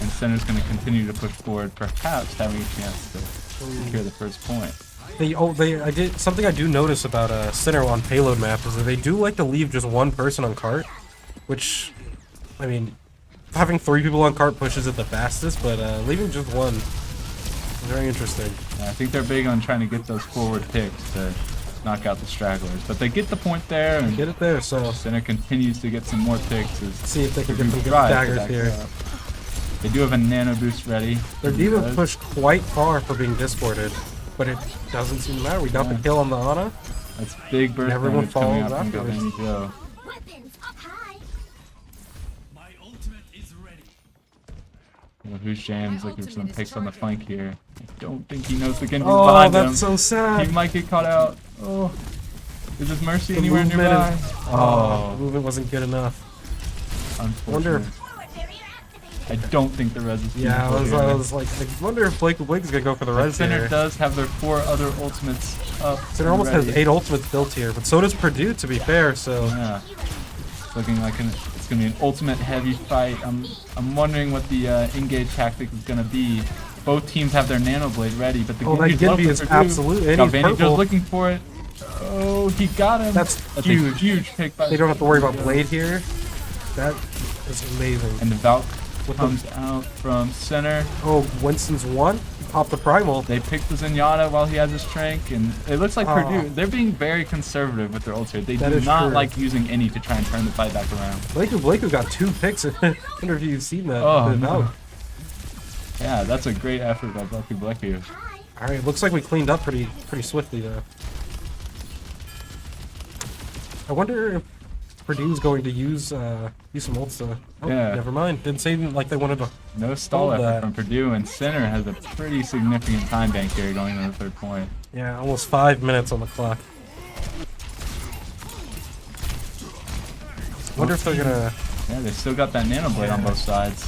And Center's going to continue to push forward, perhaps having a chance to secure the first point. I did something I do notice about Center on payload map is that they do like to leave just one person on cart, which, I mean, having 3 people on cart pushes it the fastest, but leaving just one is very interesting. I think they're big on trying to get those forward picks to knock out the stragglers, but they get the point there, and Get it there, so Center continues to get some more picks. As see if they can get Purdue some good tries to daggers back here. it up. They do have a nano boost ready. Their diva pushed quite far for being discorded, but it doesn't seem to matter. We got the kill on the Ana. That's big burst Everyone damage coming out falls from afterwards. Galvanijo. Weapons up high. Well, who's James looking for some picks on the flank here? I don't think he knows the Genji's Oh, behind him. that's so sad. He might get caught out. Oh, is his Mercy The anywhere movement nearby? is- Oh, movement wasn't good enough. Unfortunate. Wonder I don't think the res is Yeah, I was like, I wonder if Blake is gonna go for the res Center here. does have their 4 other ultimates up. Center almost and has ready. 8 ultimates built here, but so does Purdue, to be fair. So Yeah, it's looking like it's gonna be an ultimate heavy fight. I'm wondering what the engage tactic is gonna be. Both teams have their nano blade ready, but the Oh, that Genji's low Genji for is Purdue. absolute, and he's Galvanijo's purple. looking for it. Oh, he got him. That's a huge. huge pick by they don't have to worry about blade here. That is amazing. And the Valk With comes out from center. Oh, Winston's one. Pop the primal. They picked the Zenyatta while he has his Trank, and it looks like Purdue, they're being very conservative with their ult here. They That do is not true. like using any to try and turn the fight back around. Blake got 2 picks. I wonder if you've seen that. Oh, the no. Valk. Yeah, that's a great effort by Bleku. All right, looks like we cleaned up pretty swiftly though. I wonder if Purdue's going to use some ults. Oh, Yeah. never mind. Didn't seem like they wanted to. No stall Hold effort that. from Purdue, and center has a pretty significant time bank here going into the 3rd point. Yeah, almost 5 minutes on the clock. Wonder if they're gonna. Yeah, they still got that nano blade on both sides.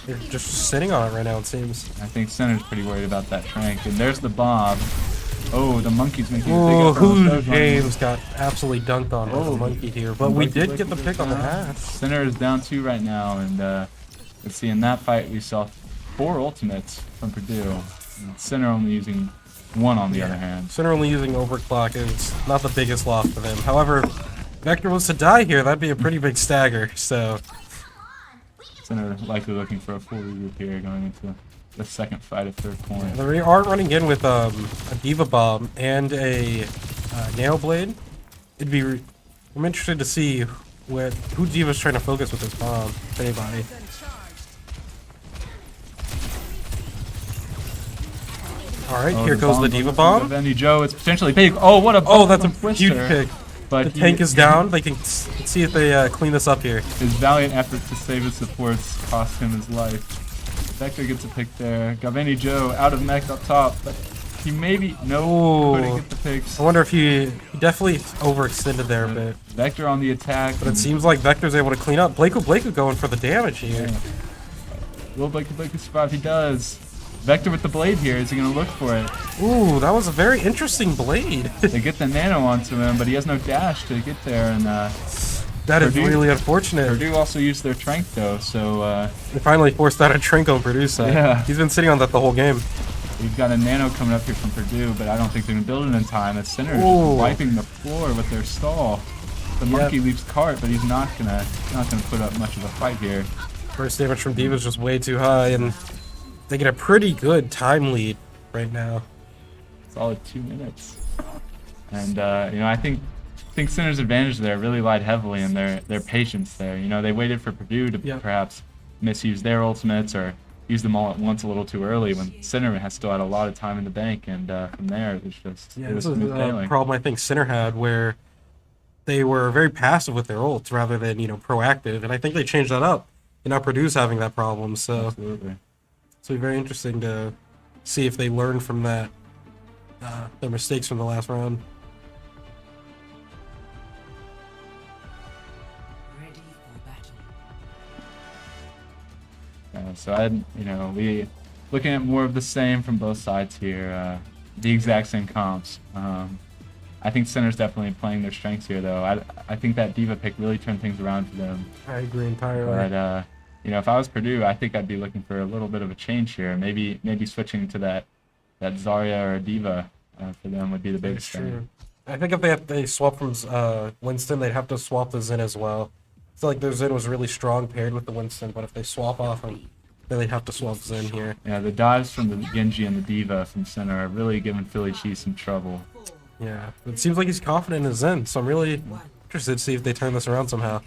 They're just sitting on it right now. It seems. I think center's pretty worried about that Trank, and there's the Bob. Oh, the monkey's making a big Oh, effort on the who third one. James got absolutely dunked on by the Oh. monkey here, but we did get the pick on the ass. Center is down 2 right now, and let's see, in that fight we saw 4 ultimates from Purdue. And center only using 1 on the other hand. Center only using overclock is not the biggest loss for them. However, Vector was to die here, that'd be a pretty big stagger. So Center likely looking for a full regroup here going into the 2nd fight of 3rd point. they are running in with a Diva Bomb and a Nail Blade. I'm interested to see who Diva's trying to focus with this bomb, if anybody. All right, Oh, here goes the Diva Bomb. Galvanijo, it's potentially big. Oh, what a Oh, that's a from huge Twister. pick. But The tank is down. They can see if they clean this up here. his valiant effort to save his supports cost him his life. Vector gets a pick there. Galvanijo out of mech up top, but he maybe couldn't get the picks. I wonder if he definitely overextended there a bit. Vector on the attack. But it seems like Vector's able to clean up. Blake going for the damage here. Will Blake survive? He does. Vector with the blade here. Is he going to look for it? Ooh, that was a very interesting blade. They get the nano onto him, but he has no dash to get there. And That is Purdue- really unfortunate. Purdue also used their Trank though, so They finally forced out a Trinko on Purdue's side. Yeah. He's been sitting on that the whole game. we've got a nano coming up here from Purdue, but I don't think they're going to build it in time. As Center is Ooh. wiping the floor with their stall. The monkey leaves cart, but he's not gonna put up much of a fight here. First damage from D was just way too high, and they get a pretty good time lead right now. Solid 2 minutes. And I think Center's advantage there really lied heavily in their patience there. They waited for Purdue to perhaps misuse their ultimates or use them all at once a little too early when Center has still had a lot of time in the bank, and from there it was just it was This is smooth a sailing. problem I think Center had, where they were very passive with their ults rather than proactive, and I think they changed that up. Now Purdue's having that problem, so Absolutely. it'll be very interesting to see if they learn from that, their mistakes from the last round. Ready for battle. So we looking at more of the same from both sides here. The exact same comps. I think Center's definitely playing their strengths here, though. I think that Diva pick really turned things around for them. I agree entirely. But if I was Purdue, I think I'd be looking for a little bit of a change here. Maybe switching to that Zarya or Diva for them would be the biggest That's thing. true. I think if they swap from Winston, they'd have to swap the Zen as well. I feel like their Zen was really strong paired with the Winston, but if they swap off him, then they'd have to swap Zen here. Yeah, the dives from the Genji and the Diva from Center are really giving Philly Cheese some trouble. Yeah, it seems like he's confident in his Zen, so I'm really interested to see if they turn this around somehow.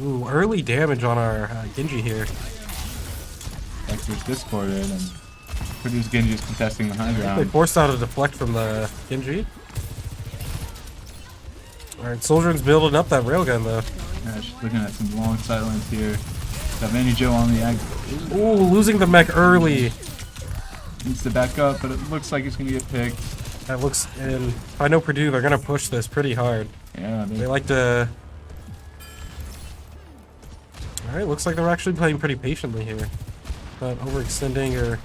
Ooh, early damage on our Genji here. Vector's discorded, and Purdue's Genji is contesting the high They ground. forced out a deflect from the Genji. Alright, Soldiering's building up that railgun though. Yeah, she's looking at some long sidelines here. Galvanijo on the ag. Ooh, losing the mech early. Needs to back up, but it looks like he's gonna get picked. That looks, and if I know Purdue, they're gonna push this pretty hard. Yeah, They like to. Alright, looks like they're actually playing pretty patiently here. Not overextending or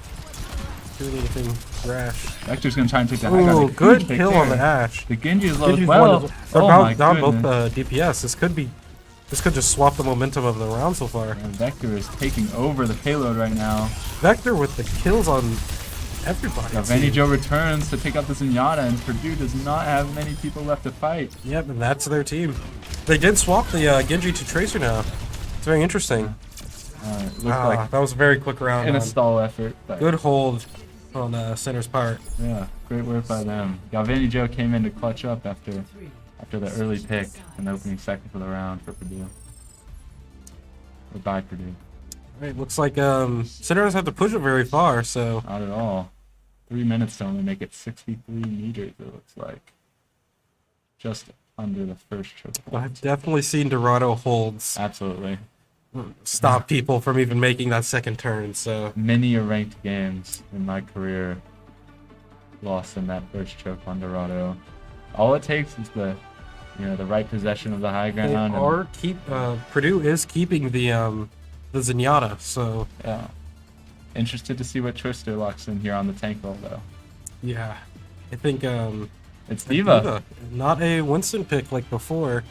doing anything rash. Vector's gonna try and take the high ground. Ooh, good kill on the Ash. The Genji is low as Genji's well. they're Oh my down both goodness. DPS. This could just swap the momentum of the round so far. And Vector is taking over the payload right now. Vector with the kills on everybody. Galvanijo returns to take out the Zenyatta, and Purdue does not have many people left to fight. Yep, and that's their team. They did swap the Genji to Tracer now. It's very interesting. Looked like That was a very quick round. in a stall effort. But Good hold on Center's part. yeah, great work by them. Galvanijo came in to clutch up after the early pick in the opening second of the round for Purdue. Or by Purdue. Alright, looks like Center doesn't have to push it very far, so Not at all. 3 minutes to only make it 63 meters, it looks like. Just under the first choke point. I've definitely seen Dorado holds Absolutely. stop people from even making that second turn, so Many a ranked games in my career lost in that first choke on Dorado. All it takes is the right possession of the high they ground. are Purdue is keeping the Zenyatta, so Yeah. Interested to see what Twister locks in here on the tank roll, though. yeah. I think It's Diva. not a Winston pick like before.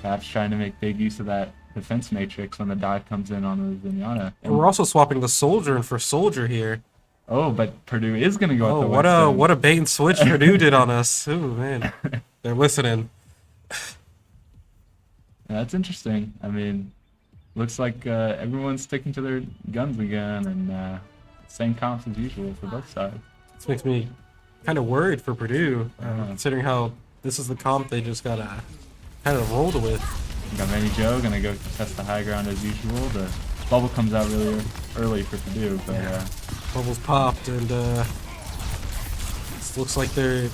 Perhaps trying to make big use of that defense matrix when the dive comes in on the Zenyatta. And we're also swapping the Soldier in for Soldier here. Oh, but Purdue is going to go Oh, with the Winston. what a bait and switch Purdue did on us. Oh man, they're listening. Yeah, that's interesting. I mean, looks like everyone's sticking to their guns again, and same comps as usual for both sides. This makes me kind of worried for Purdue, considering how this is the comp they just gotta kind of rolled with. Galvanijo gonna go test the high ground as usual. The bubble comes out really early for Purdue, but Bubbles popped, and it looks like they're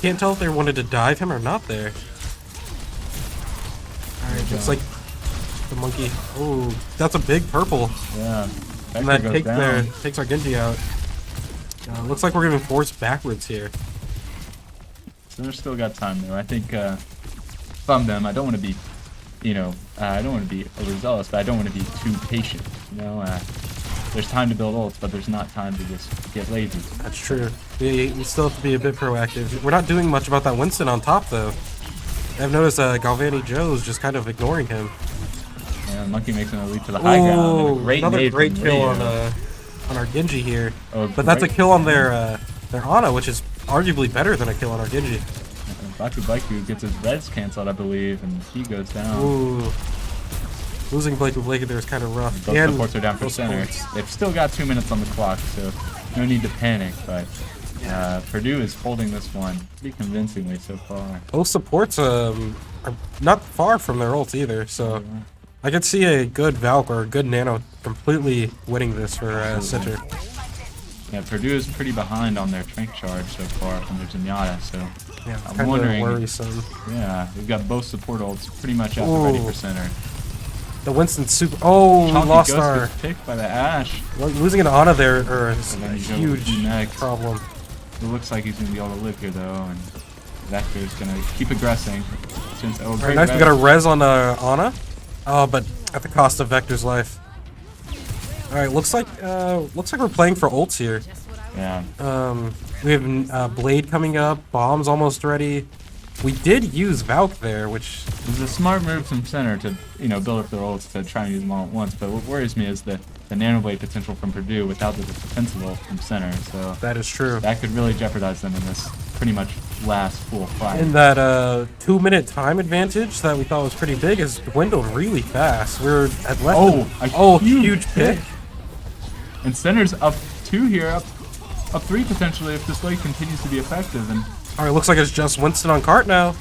can't tell if they wanted to dive him or not there. All right, looks like the monkey. Oh, that's a big purple. yeah, And Vector that goes down. takes our Genji out. Looks like we're getting forced backwards here. So they've still got time though. I think from them, I don't want to be, I don't want to be overzealous, but I don't want to be too patient. There's time to build ults, but there's not time to just get lazy. That's true. We still have to be a bit proactive. We're not doing much about that Winston on top, though. I've noticed Galvanijo is just kind of ignoring him. Yeah, Monkey makes an elite to the high ground. And a great another nade great from kill Leo. on our Genji here. Oh, But that's a great. kill on their Ana, which is arguably better than a kill on our Genji. Baku gets his reds canceled, I believe, and he goes down. Ooh. Losing Blake there is kind of rough. Both And supports are down for both center. supports. They've still got 2 minutes on the clock, so no need to panic. But Purdue is holding this one pretty convincingly so far. Both supports are not far from their ults either, so I could see a good Valk or a good Nano completely winning this for Center. Yeah, Purdue is pretty behind on their strength charge so far from their Zenyatta, so Yeah, I'm kind of wondering. worrisome. Yeah, we've got both support ults pretty much out and ready for center. The Winston super. Oh, we Chonky lost Ghost our. gets picked by the Ash. Losing an Ana there is And a then you go huge next. problem. It looks like he's gonna be able to live here though, and Vector's gonna keep aggressing. Since Alright, nice. We got a res on Ana. Oh, but at the cost of Vector's life. Alright, looks like we're playing for ults here. Yeah. We have Blade coming up. Bomb's almost ready. We did use Valk there, which It was a smart move from center to, build up their ults to try and use them all at once. But what worries me is the nanoblade potential from Purdue without the defensive ult from center. So that is true. that could really jeopardize them in this pretty much last full fight. And that 2-minute time advantage that we thought was pretty big has dwindled really fast. We're at less a huge pick. And center's up 2 here, up 3 potentially if this blade continues to be effective. And Alright, looks like it's just Winston on cart now.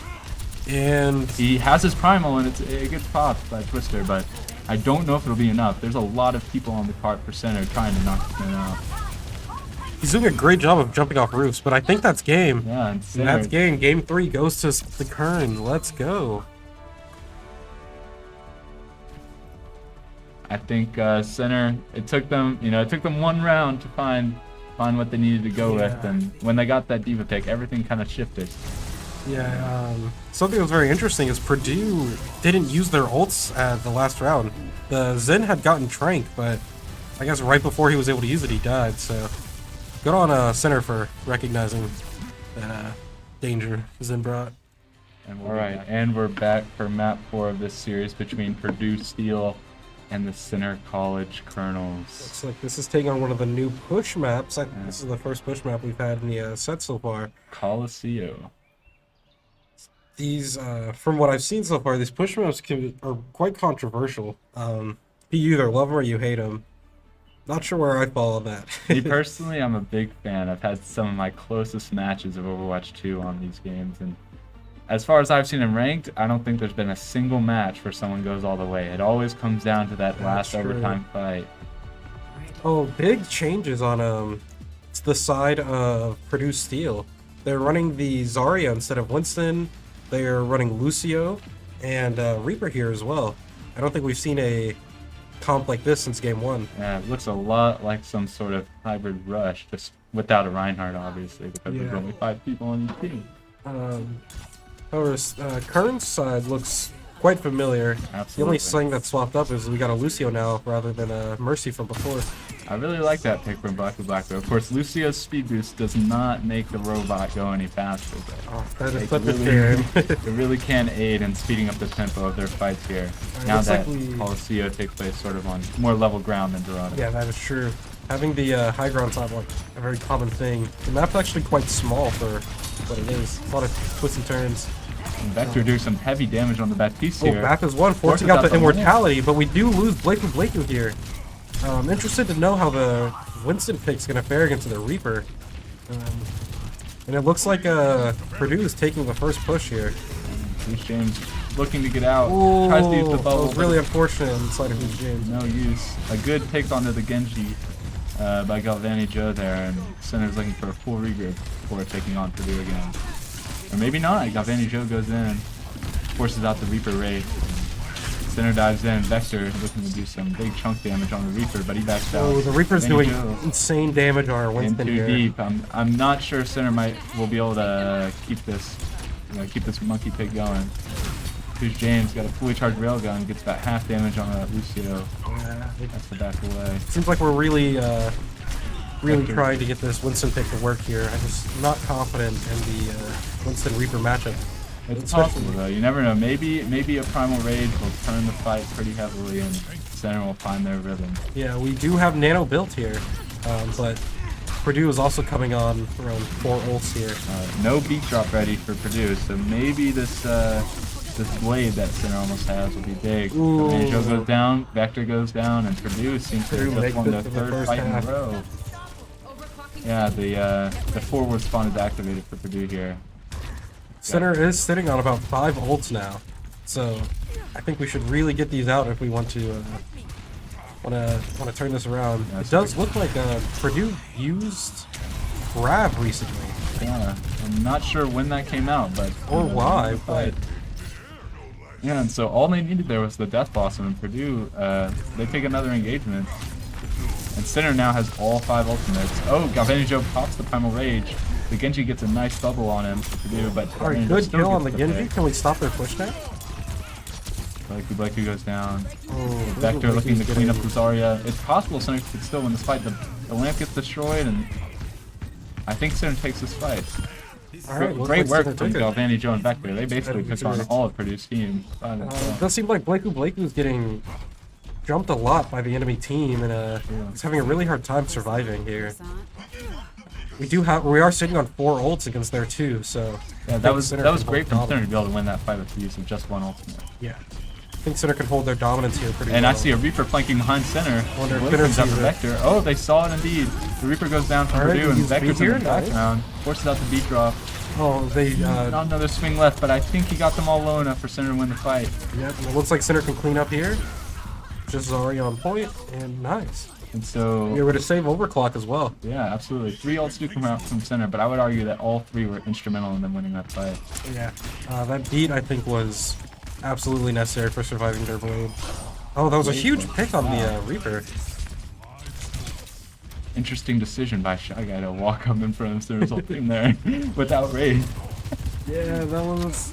And he has his primal and it gets popped by Twister, but I don't know if it'll be enough. There's a lot of people on the cart for center trying to knock this man out. he's doing a great job of jumping off roofs, but I think that's game. Yeah, and And center, that's game. Game 3 goes to the Kern. Let's go. I think center. It took them, it took them one round to find what they needed to go with, and when they got that diva pick, everything kind of shifted. Yeah, something that was very interesting is Purdue didn't use their ults at the last round. The Zen had gotten Trank, but I guess right before he was able to use it, he died, so good on center for recognizing that danger Zen brought. Alright, and we're back for map 4 of this series between Purdue Steel and the Center College Colonels. Looks like this is taking on one of the new push maps. This is the first push map we've had in the set so far. Coliseo. These, from what I've seen so far, these push maps are quite controversial. You either love them or you hate them. Not sure where I fall on that. Me personally, I'm a big fan. I've had some of my closest matches of Overwatch 2 on these games, and as far as I've seen in ranked, I don't think there's been a single match where someone goes all the way. It always comes down to that last overtime fight. Oh, big changes on the side of Purdue Steel. They're running the Zarya instead of Winston. They're running Lucio and Reaper here as well. I don't think we've seen a comp like this since game 1. Yeah, it looks a lot like some sort of hybrid rush, just without a Reinhardt, obviously, because there's only 5 people on each team. However, Kern's side looks quite familiar. Absolutely. The only thing that's swapped up is we got a Lucio now rather than a Mercy from before. I really like that pick from Black to Black, though. Of course, Lucio's speed boost does not make the robot go any faster, but Oh, that is it such a really, shame. it really can aid in speeding up the tempo of their fights here. Now looks that like Coliseo takes place sort of on more level ground than Dorado. Yeah, that is true. Having the high ground top like a very common thing. The map's actually quite small for what it is. A lot of twists and turns. And Vector doing some heavy damage on the Baptiste Oh, here. Bap is one, forcing out the immortality, but we do lose Blakey here. I'm interested to know how the Winston pick's gonna fare against the Reaper. And it looks like Purdue is taking the first push here. Bruce James looking to get out. Ooh, Tries to use the that bubble. was really unfortunate inside of his James. No use. A good pick onto the Genji by Galvanijo there, and Center's looking for a full regroup before taking on Purdue again. Or maybe not. Galvanijo goes in, forces out the Reaper Wraith. Center dives in. Vector looking to do some big chunk damage on the Reaper, but he backs out. Oh, the Reaper's doing Galvanijo insane damage on our in Winston too here. deep. I'm not sure Center will be able to keep this monkey pick going. Here's James, got a fully charged railgun, gets about half damage on a Lucio. Yeah, That's the back away. seems like we're really Vector. trying to get this Winston pick to work here. I'm just not confident in the Winston Reaper matchup. It's possible though. You never know. Maybe a Primal Rage will turn the fight pretty heavily, and Center will find their rhythm. Yeah, we do have Nano built here, but Purdue is also coming on around 4 ults here. No beat drop ready for Purdue, so maybe this blade that Center almost has will be big. Ooh. Galvanijo goes down, Vector goes down, and Purdue seems to Purdue have just makes won it their to the third first fight in a half. row. Yeah, the forward spawn is activated for Purdue here. Center is sitting on about 5 ults now, so I think we should really get these out if we want to want to turn this around. Yeah, It does look like Purdue used Grab recently, Yeah, I'm not sure when that came out, but or why, but yeah, and so all they needed there was the Death Blossom, and Purdue, they take another engagement. And Center now has all 5 ultimates. Oh, Galvanijo pops the Primal Rage. The Genji gets a nice bubble on him for Purdue, but alright, Galvanijo good still kill on gets the Genji. Can we stop their push now? Blakey goes down. Oh, Vector looking to Blakey's clean up getting- the Zarya. It's possible Center could still win this fight. The lamp gets destroyed, and I think Center takes this fight. Alright, looks Great like work Center from took it. Galvanijo and Vector. They basically That'd be took on great. all of Purdue's team. It does seem like Blakey's getting jumped a lot by the enemy team, and he's having a really hard time surviving here. We are sitting on 4 ults against their 2, so Yeah, I that think was Center can great hold from Center to dominance. be able to win that fight with the use of just 1 ultimate. Yeah, I think Center can hold their dominance here pretty And well. I see a Reaper flanking behind Center. Wonder if Wilson Center comes out sees for it. Vector. Oh, they saw it indeed. The Reaper goes down from Alright, Purdue, and he's Vector's beat in the here, nice. background. Forces out the beat drop. Oh, they Not another swing left, but I think he got them all low enough for Center to win the fight. yep, and it looks like Center can clean up here. Just Zarya on point, and nice. And so, We were to save overclock as well. yeah, absolutely. 3 ults do come out from Center, but I would argue that all 3 were instrumental in them winning that fight. Yeah, that beat I think was absolutely necessary for surviving their blade. Oh, that was a huge pick on the Reaper. Interesting decision by Shy Guy to walk up in front of Sinner's whole team there without raid. Yeah, that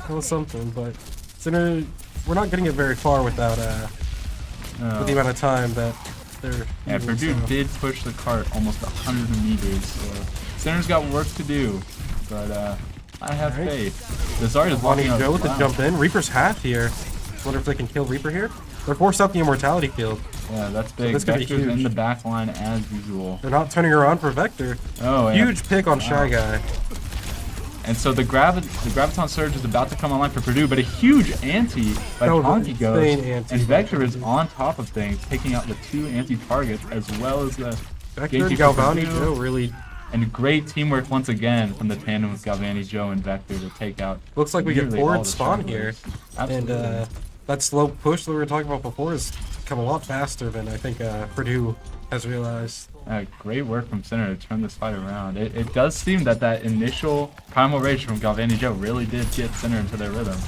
was something, but Sinner, we're not getting it very far without with the amount of time that they're. Yeah, using, Purdue so. did push the cart almost 100 meters, so Sinner's got work to do, but I have Alright. faith. The Zarya's walking out. Galvanijo with the Wow. jump in. Reaper's half here. Wonder if they can kill Reaper here. They're forced out the immortality field. Yeah, that's big. this could be Vector's in huge. the back line as usual. They're not turning around for Vector. Oh, yeah. Huge pick on Shy Guy. And so the Graviton Surge is about to come online for Purdue, but a huge anti by That was an Ponky goes, insane anti and by Vector is Ponky. on top of things, taking out the 2 anti-targets as well as the Vector and Genji for Purdue. Galvanijo really And great teamwork once again from the tandem with Galvanijo and Vector to take out. looks like we get nearly all forward the spawn here. stragglers. And Absolutely. that slow push that we were talking about before has come a lot faster than I think Purdue has realized. Great work from Center to turn this fight around. It does seem that initial Primal Rage from Galvanijo really did get Center into their rhythm.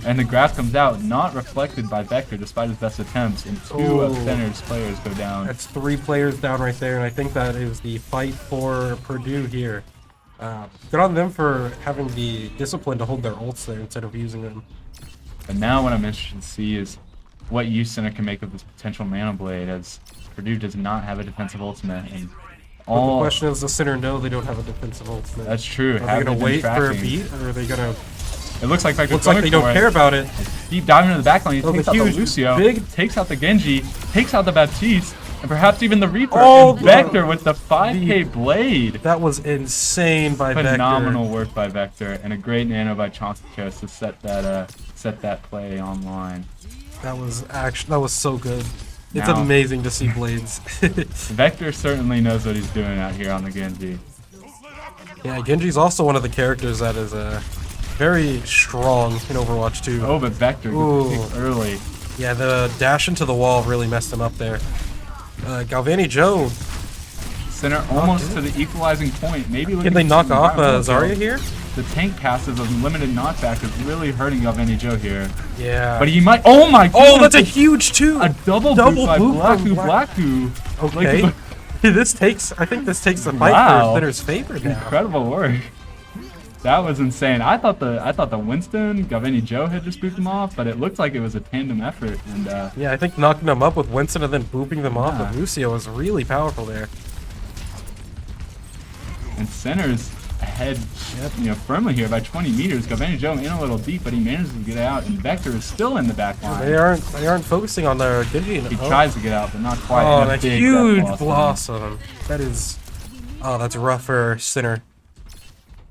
And the graph comes out, not reflected by Vector despite his best attempts, and 2 of Oh. Center's players go down. That's 3 players down right there, and I think that is the fight for Purdue here. Good on them for having the discipline to hold their ults there instead of using them. But now what I'm interested to see is what use Center can make of this potential Mana Blade, as Purdue does not have a defensive ultimate. And But the all question is, does Sinner know they don't have a defensive ultimate? that's true. Are they Have gonna been wait for a tracking? beat, or are they gonna? It looks like Vector's Looks like going they don't for it. care about it. Deep diving into the backline, he Oh, takes the out the huge, Lucio, big- takes out the Genji, takes out the Baptiste, and perhaps even the Reaper. Oh, and Vector with the 5k blade. That was insane by Phenomenal Vector. work by Vector, and a great nano by Chonky to set that play online. That was so good. It's Now- amazing to see blades. Vector certainly knows what he's doing out here on the Genji. Yeah, Genji's also one of the characters that is very strong in Overwatch 2. Oh, but Vector Ooh. gets picked early. Yeah, the dash into the wall really messed him up there. Galvanijo, Center almost to the equalizing point. Maybe can looking they for knock some off ground Zarya control. here? The tank passive of limited knockback is really hurting Galvanijo here. Yeah. But he might. Oh my god! Oh, that's a huge two! A double Double boot by boot from Blacku. Okay. Like, I think this takes the fight Wow. for Sinner's favor now. incredible work. That was insane. I thought the Winston Galvanijo had just booped him off, but it looked like it was a tandem effort. And Yeah, I think knocking them up with Winston and then booping them off Yeah. with Lucio was really powerful there. Center's ahead, firmly here by 20 meters. Galvanijo in a little deep, but he manages to get out, and Vector is still in the back line. They aren't focusing on their Genji. He tries to get out, but not quite. Oh, And a that big huge death blossom. That is. Oh, that's rough for Sinner.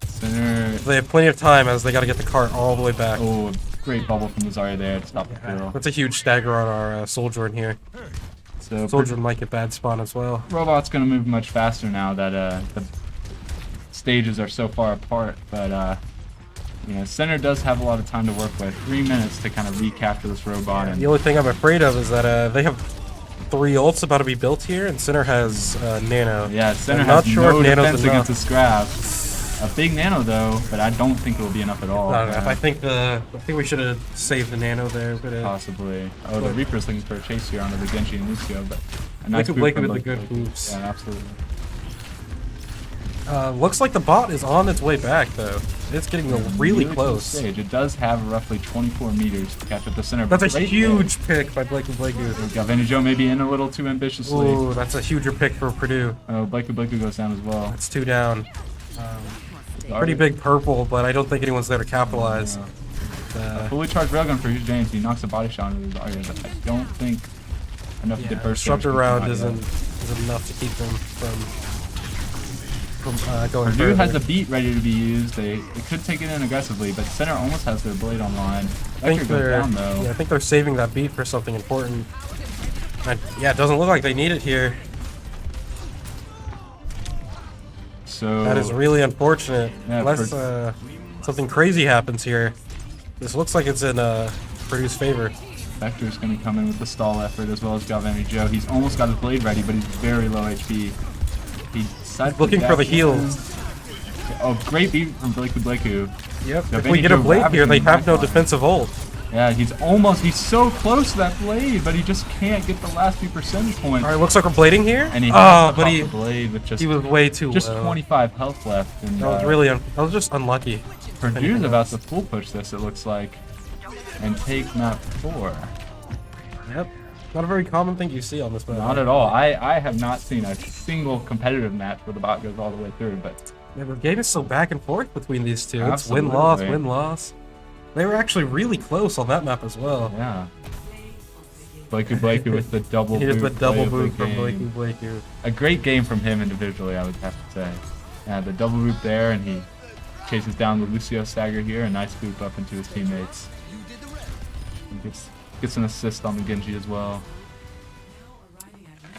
Center. They have plenty of time as they got to get the cart all the way back. Oh, great bubble from the Zarya there to stop the kill. That's a huge stagger on our Soldier in here. So Soldier might get bad spawn as well. Robot's gonna move much faster now that the stages are so far apart. But Center does have a lot of time to work with. 3 minutes to kind of recapture this robot. And The only thing I'm afraid of is that they have 3 ults about to be built here, and Sinner has Nano. yeah, Center I'm has not sure no if Nano's defense enough. against the scrap. A big nano though, but I don't think it will be enough at all. Not enough. I think we should have saved the Nano there, but Possibly. Oh, the But- Reaper's looking for a chase here onto the Genji and Lucio, but a nice Blake boot with from the Blake good boots. Yeah, absolutely. Looks like the bot is on its way back though. It's getting really to the close. stage. It does have roughly 24 meters to catch up to Center. That's a Great huge pick by Blakey. Galvanijo may be in a little too ambitiously. Ooh, that's a huger pick for Purdue. Oh, Blakey goes down as well. That's 2 down. Pretty big purple, but I don't think anyone's there to capitalize. Fully charged railgun for Hughes James. He knocks a body shot into the Zarya, but I don't think enough to get burst. Disruptor damage round from isn't Zarya. enough to keep them from going Purdue has a further. beat ready to be used. They could take it in aggressively, but Center almost has their blade online. I think Vector goes they're down though. yeah, I think they're saving that beat for something important. And, yeah, it doesn't look like they need it here. So That is really unfortunate. Yeah, Unless something crazy happens here. This looks like it's in Purdue's favor. Vector's going to come in with the stall effort as well as Galvanijo. He's almost got his blade ready, but he's very low HP. He's Looking for the heal. Oh, great beat from Blakey. Yep. If Galvanijo we get a blade here, they ravaging have no backline. defensive ult. Yeah, he's so close to that blade, but he just can't get the last few percentage points. All right, looks like we're blading here. And he oh, has but the blade with just he was way too just low. 25 health left. And, That was really that was just unlucky. Purdue's about to full push this, it looks like, and take map 4. Yep. Not a very common thing you see on this map. Not at all. I have not seen a single competitive match where the bot goes all the way through, but Yeah, the game is so back and forth between these two. It's Absolutely. win-loss, win-loss. They were actually really close on that map as well. yeah. Blakey with the double Here's boot the double play of the boot from game. Blakey. A great game from him individually, I would have to say. Yeah, the double boot there, and he chases down the Lucio stagger here, a nice boop up into his teammates. And gets an assist on the Genji as well.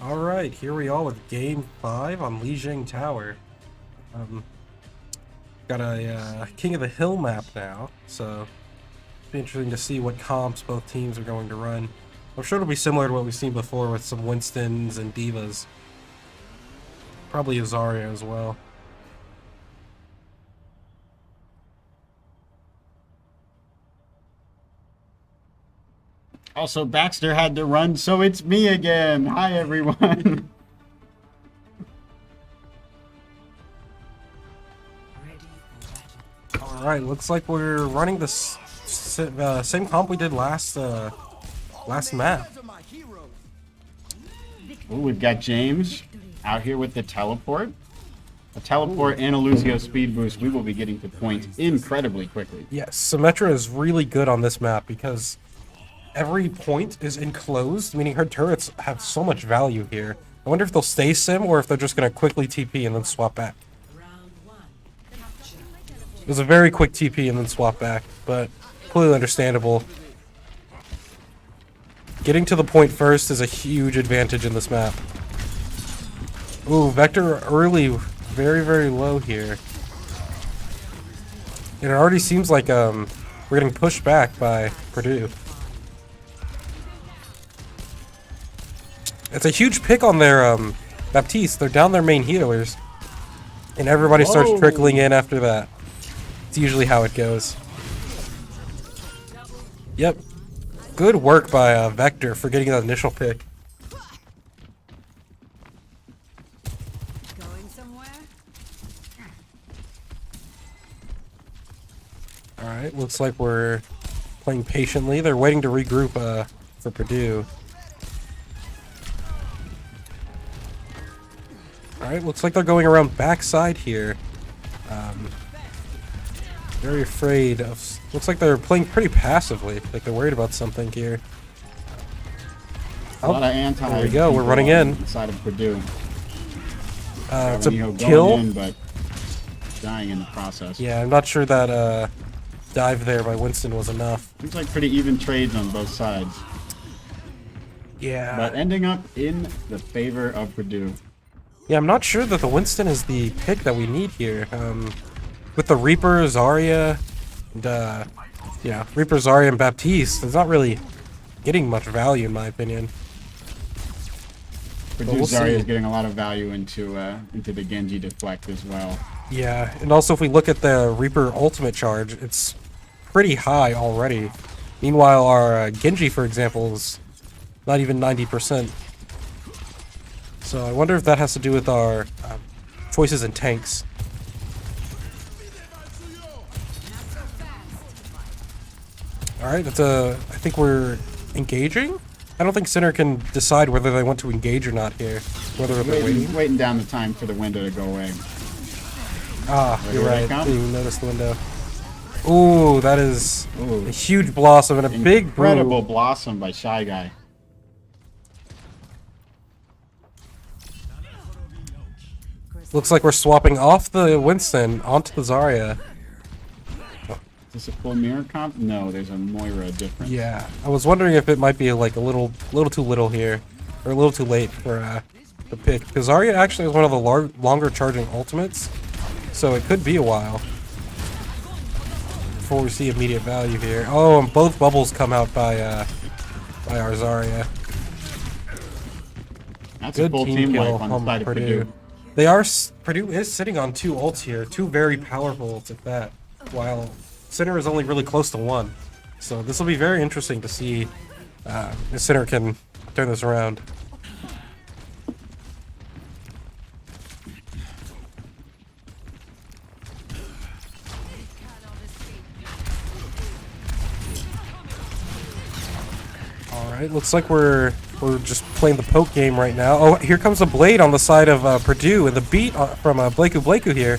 Alright, here we are with Game 5 on Lijiang Tower. Got a King of the Hill map now, so it'll be interesting to see what comps both teams are going to run. I'm sure it'll be similar to what we've seen before with some Winstons and Divas. Probably a Zarya as well. Also, Baxter had to run, so it's me again. Hi, everyone. Alright, looks like we're running the same comp we did last map. Ooh, we've got James out here with the teleport. A teleport and a Lucio speed boost. We will be getting to point incredibly quickly. Yes, Symmetra is really good on this map because every point is enclosed, meaning her turrets have so much value here. I wonder if they'll stay sim or if they're just going to quickly TP and then swap back. It was a very quick TP and then swap back, but completely understandable. Getting to the point first is a huge advantage in this map. Ooh, Vector early, very, very low here. And it already seems like we're getting pushed back by Purdue. It's a huge pick on their Baptiste. They're down their main healers. And everybody starts trickling in after that. It's usually how it goes. Yep. Good work by Vector for getting that initial pick. Going somewhere? Alright, looks like we're playing patiently. They're waiting to regroup for Purdue. Alright, looks like they're going around backside here. Very afraid of... Looks like they're playing pretty passively. Like they're worried about something here. A lot of anti. There we go, we're running in. Inside of Purdue. It's a Galvanijo kill. going in, but dying in the process. Yeah, I'm not sure that dive there by Winston was enough. Seems like pretty even trades on both sides. Yeah. But ending up in the favor of Purdue. Yeah, I'm not sure that the Winston is the pick that we need here. With the Reaper, Zarya, and yeah, Reaper, Zarya, and Baptiste, it's not really getting much value in my opinion. Purdue we'll Zarya see. is getting a lot of value into the Genji deflect as well. Yeah, and also if we look at the Reaper ultimate charge, it's pretty high already. Meanwhile, our Genji, for example, is not even 90%. So I wonder if that has to do with our choices in tanks. Alright, that's I think we're engaging? I don't think Sinner can decide whether they want to engage or not here. Whether they're waiting. Waiting down the time for the window to go away. Ah, Right, you're here they right. come. Didn't even notice the window. Ooh, that is Ooh. a huge blossom and a big Incredible brew. blossom by Shy Guy. Looks like we're swapping off the Winston onto the Zarya. Is this a full mirror comp? No, there's a Moira difference. Yeah, I was wondering if it might be like a little too little here, or a little too late for the pick. Because Zarya actually is one of the longer charging ultimates, so it could be a while before we see immediate value here. Oh, and both bubbles come out by our Zarya. That's Good a full team team kill wipe on the from side of Purdue. Purdue. Purdue is sitting on 2 ults here, 2 very powerful ults at that, while Sinner is only really close to 1. So this will be very interesting to see if Sinner can turn this around. Alright, looks like we're just playing the poke game right now. Oh, here comes a blade on the side of Purdue, and the beat from Blakeu here.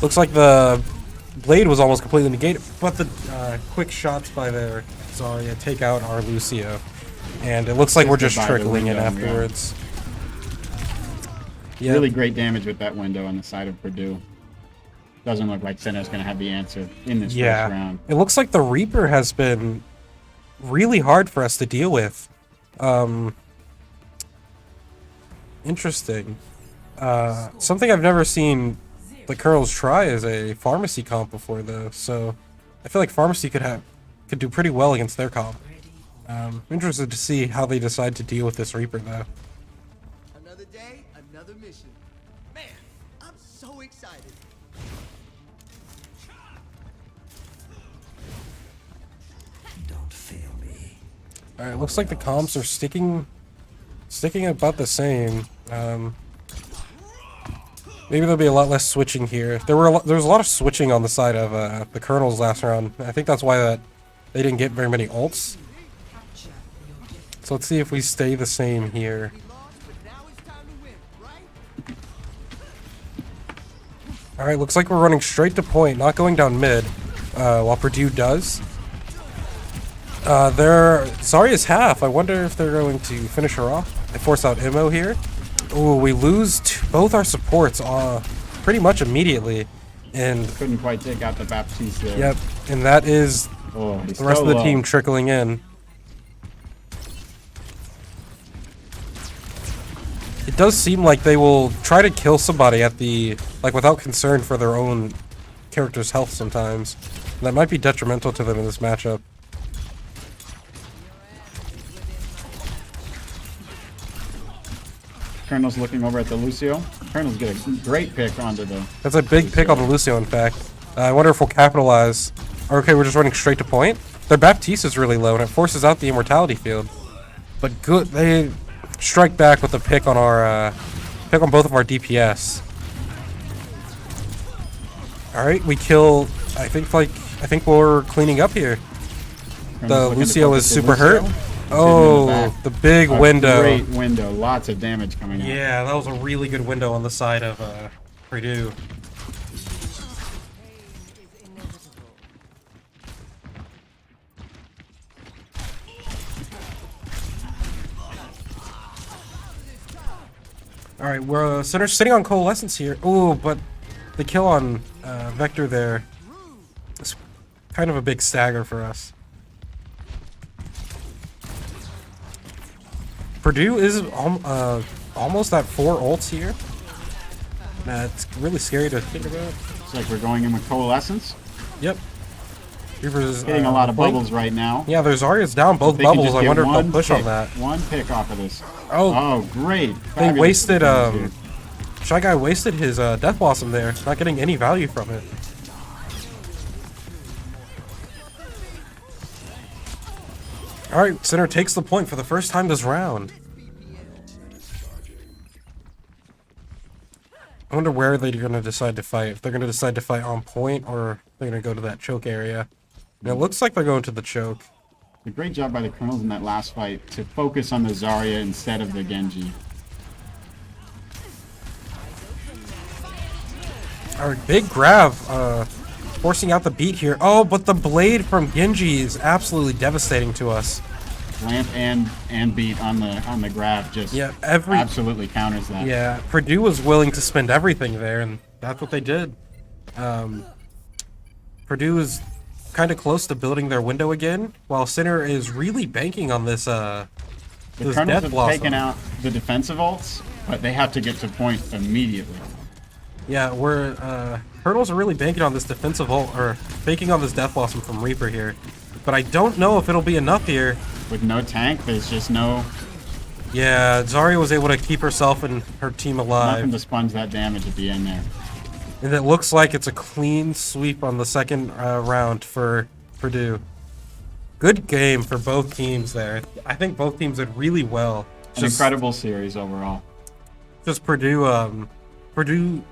Looks like the blade was almost completely negated, but the quick shots by their Zarya take out our Lucio. And it looks like we're just trickling in afterwards. Yeah. Really great damage with that window on the side of Purdue. Doesn't look like Sinner's going to have the answer in this first round. It looks like the Reaper has been really hard for us to deal with. Interesting. Something I've never seen the Colonels try is a pharmacy comp before, though, so I feel like pharmacy could do pretty well against their comp. Interested to see how they decide to deal with this Reaper, though. Another day, another mission. Man, I'm so excited. Don't fail me. Alright, looks like the comps are sticking about the same. Maybe there'll be a lot less switching here. There was a lot of switching on the side of the Colonels last round. I think that's why they didn't get very many ults. So let's see if we stay the same here. Alright, looks like we're running straight to point, not going down mid, while Purdue does. Zarya's half. I wonder if they're going to finish her off. They force out Immo here. Ooh, we lose both our supports pretty much immediately. And couldn't quite take out the Baptiste there. Yep, and that is the rest of the team trickling in. It does seem like they will try to kill somebody at without concern for their own character's health sometimes. And that might be detrimental to them in this matchup. Colonel's looking over at the Lucio. Colonel's get a great pick onto the... That's a big pick on the Lucio, in fact. I wonder if we'll capitalize. Okay, we're just running straight to point. Their Baptiste is really low, and it forces out the Immortality field. But good, they strike back with a pick on both of our DPS. All right, we kill. I think we're cleaning up here. The Lucio is super hurt. Oh, the big window. Great window. Lots of damage coming out. Yeah, that was a really good window on the side of Purdue. Alright, we're Sinner's sitting on Coalescence here. Ooh, but the kill on Vector there is kind of a big stagger for us. Purdue is almost at 4 ults here. It's really scary to think about. Looks like we're going in with Coalescence. Yep. Reaper's getting a lot of bubbles right now. Yeah, their Zarya's down both bubbles. I wonder if they'll push on that. One pick off of this. Oh, great. They wasted, Shy Guy wasted his Death Blossom there. Not getting any value from it. Alright, Sinner takes the point for the first time this round. I wonder where they're going to decide to fight. If they're going to decide to fight on point, or they're going to go to that choke area. And it looks like they're going to the choke. A great job by the Colonels in that last fight to focus on the Zarya instead of the Genji. Alright, big grab. Forcing out the beat here. Oh, but the blade from Genji is absolutely devastating to us. Lamp and beat on the grab just absolutely counters that. Yeah, Purdue was willing to spend everything there, and that's what they did. Purdue is kind of close to building their window again, while Sinner is really banking on this. The Colonels have taken out the defensive ults, but they have to get to point immediately. Yeah, Hurdles are really banking on this defensive ult, or banking on this Death Blossom from Reaper here. But I don't know if it'll be enough here. With no tank, there's just no... Yeah, Zarya was able to keep herself and her team alive. Nothing to sponge that damage at the end there. And it looks like it's a clean sweep on the second round for Purdue. Good game for both teams there. I think both teams did really well. An incredible series overall. Just Purdue, Purdue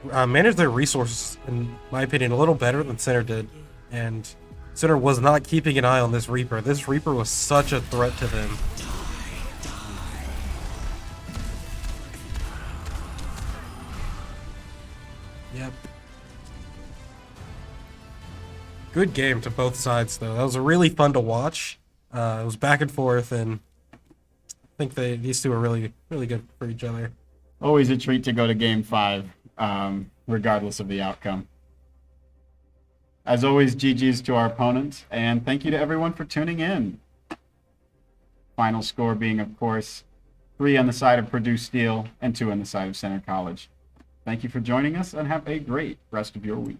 managed their resources, in my opinion, a little better than Center did. And Center was not keeping an eye on this Reaper. This Reaper was such a threat to them. Yep. Good game to both sides, though. That was really fun to watch. It was back and forth, and I think these two are really, really good for each other. Always a treat to go to Game 5, regardless of the outcome. As always, GG's to our opponents, and thank you to everyone for tuning in. Final score being, of course, 3 on the side of Purdue Steel and 2 on the side of Center College. Thank you for joining us, and have a great rest of your week.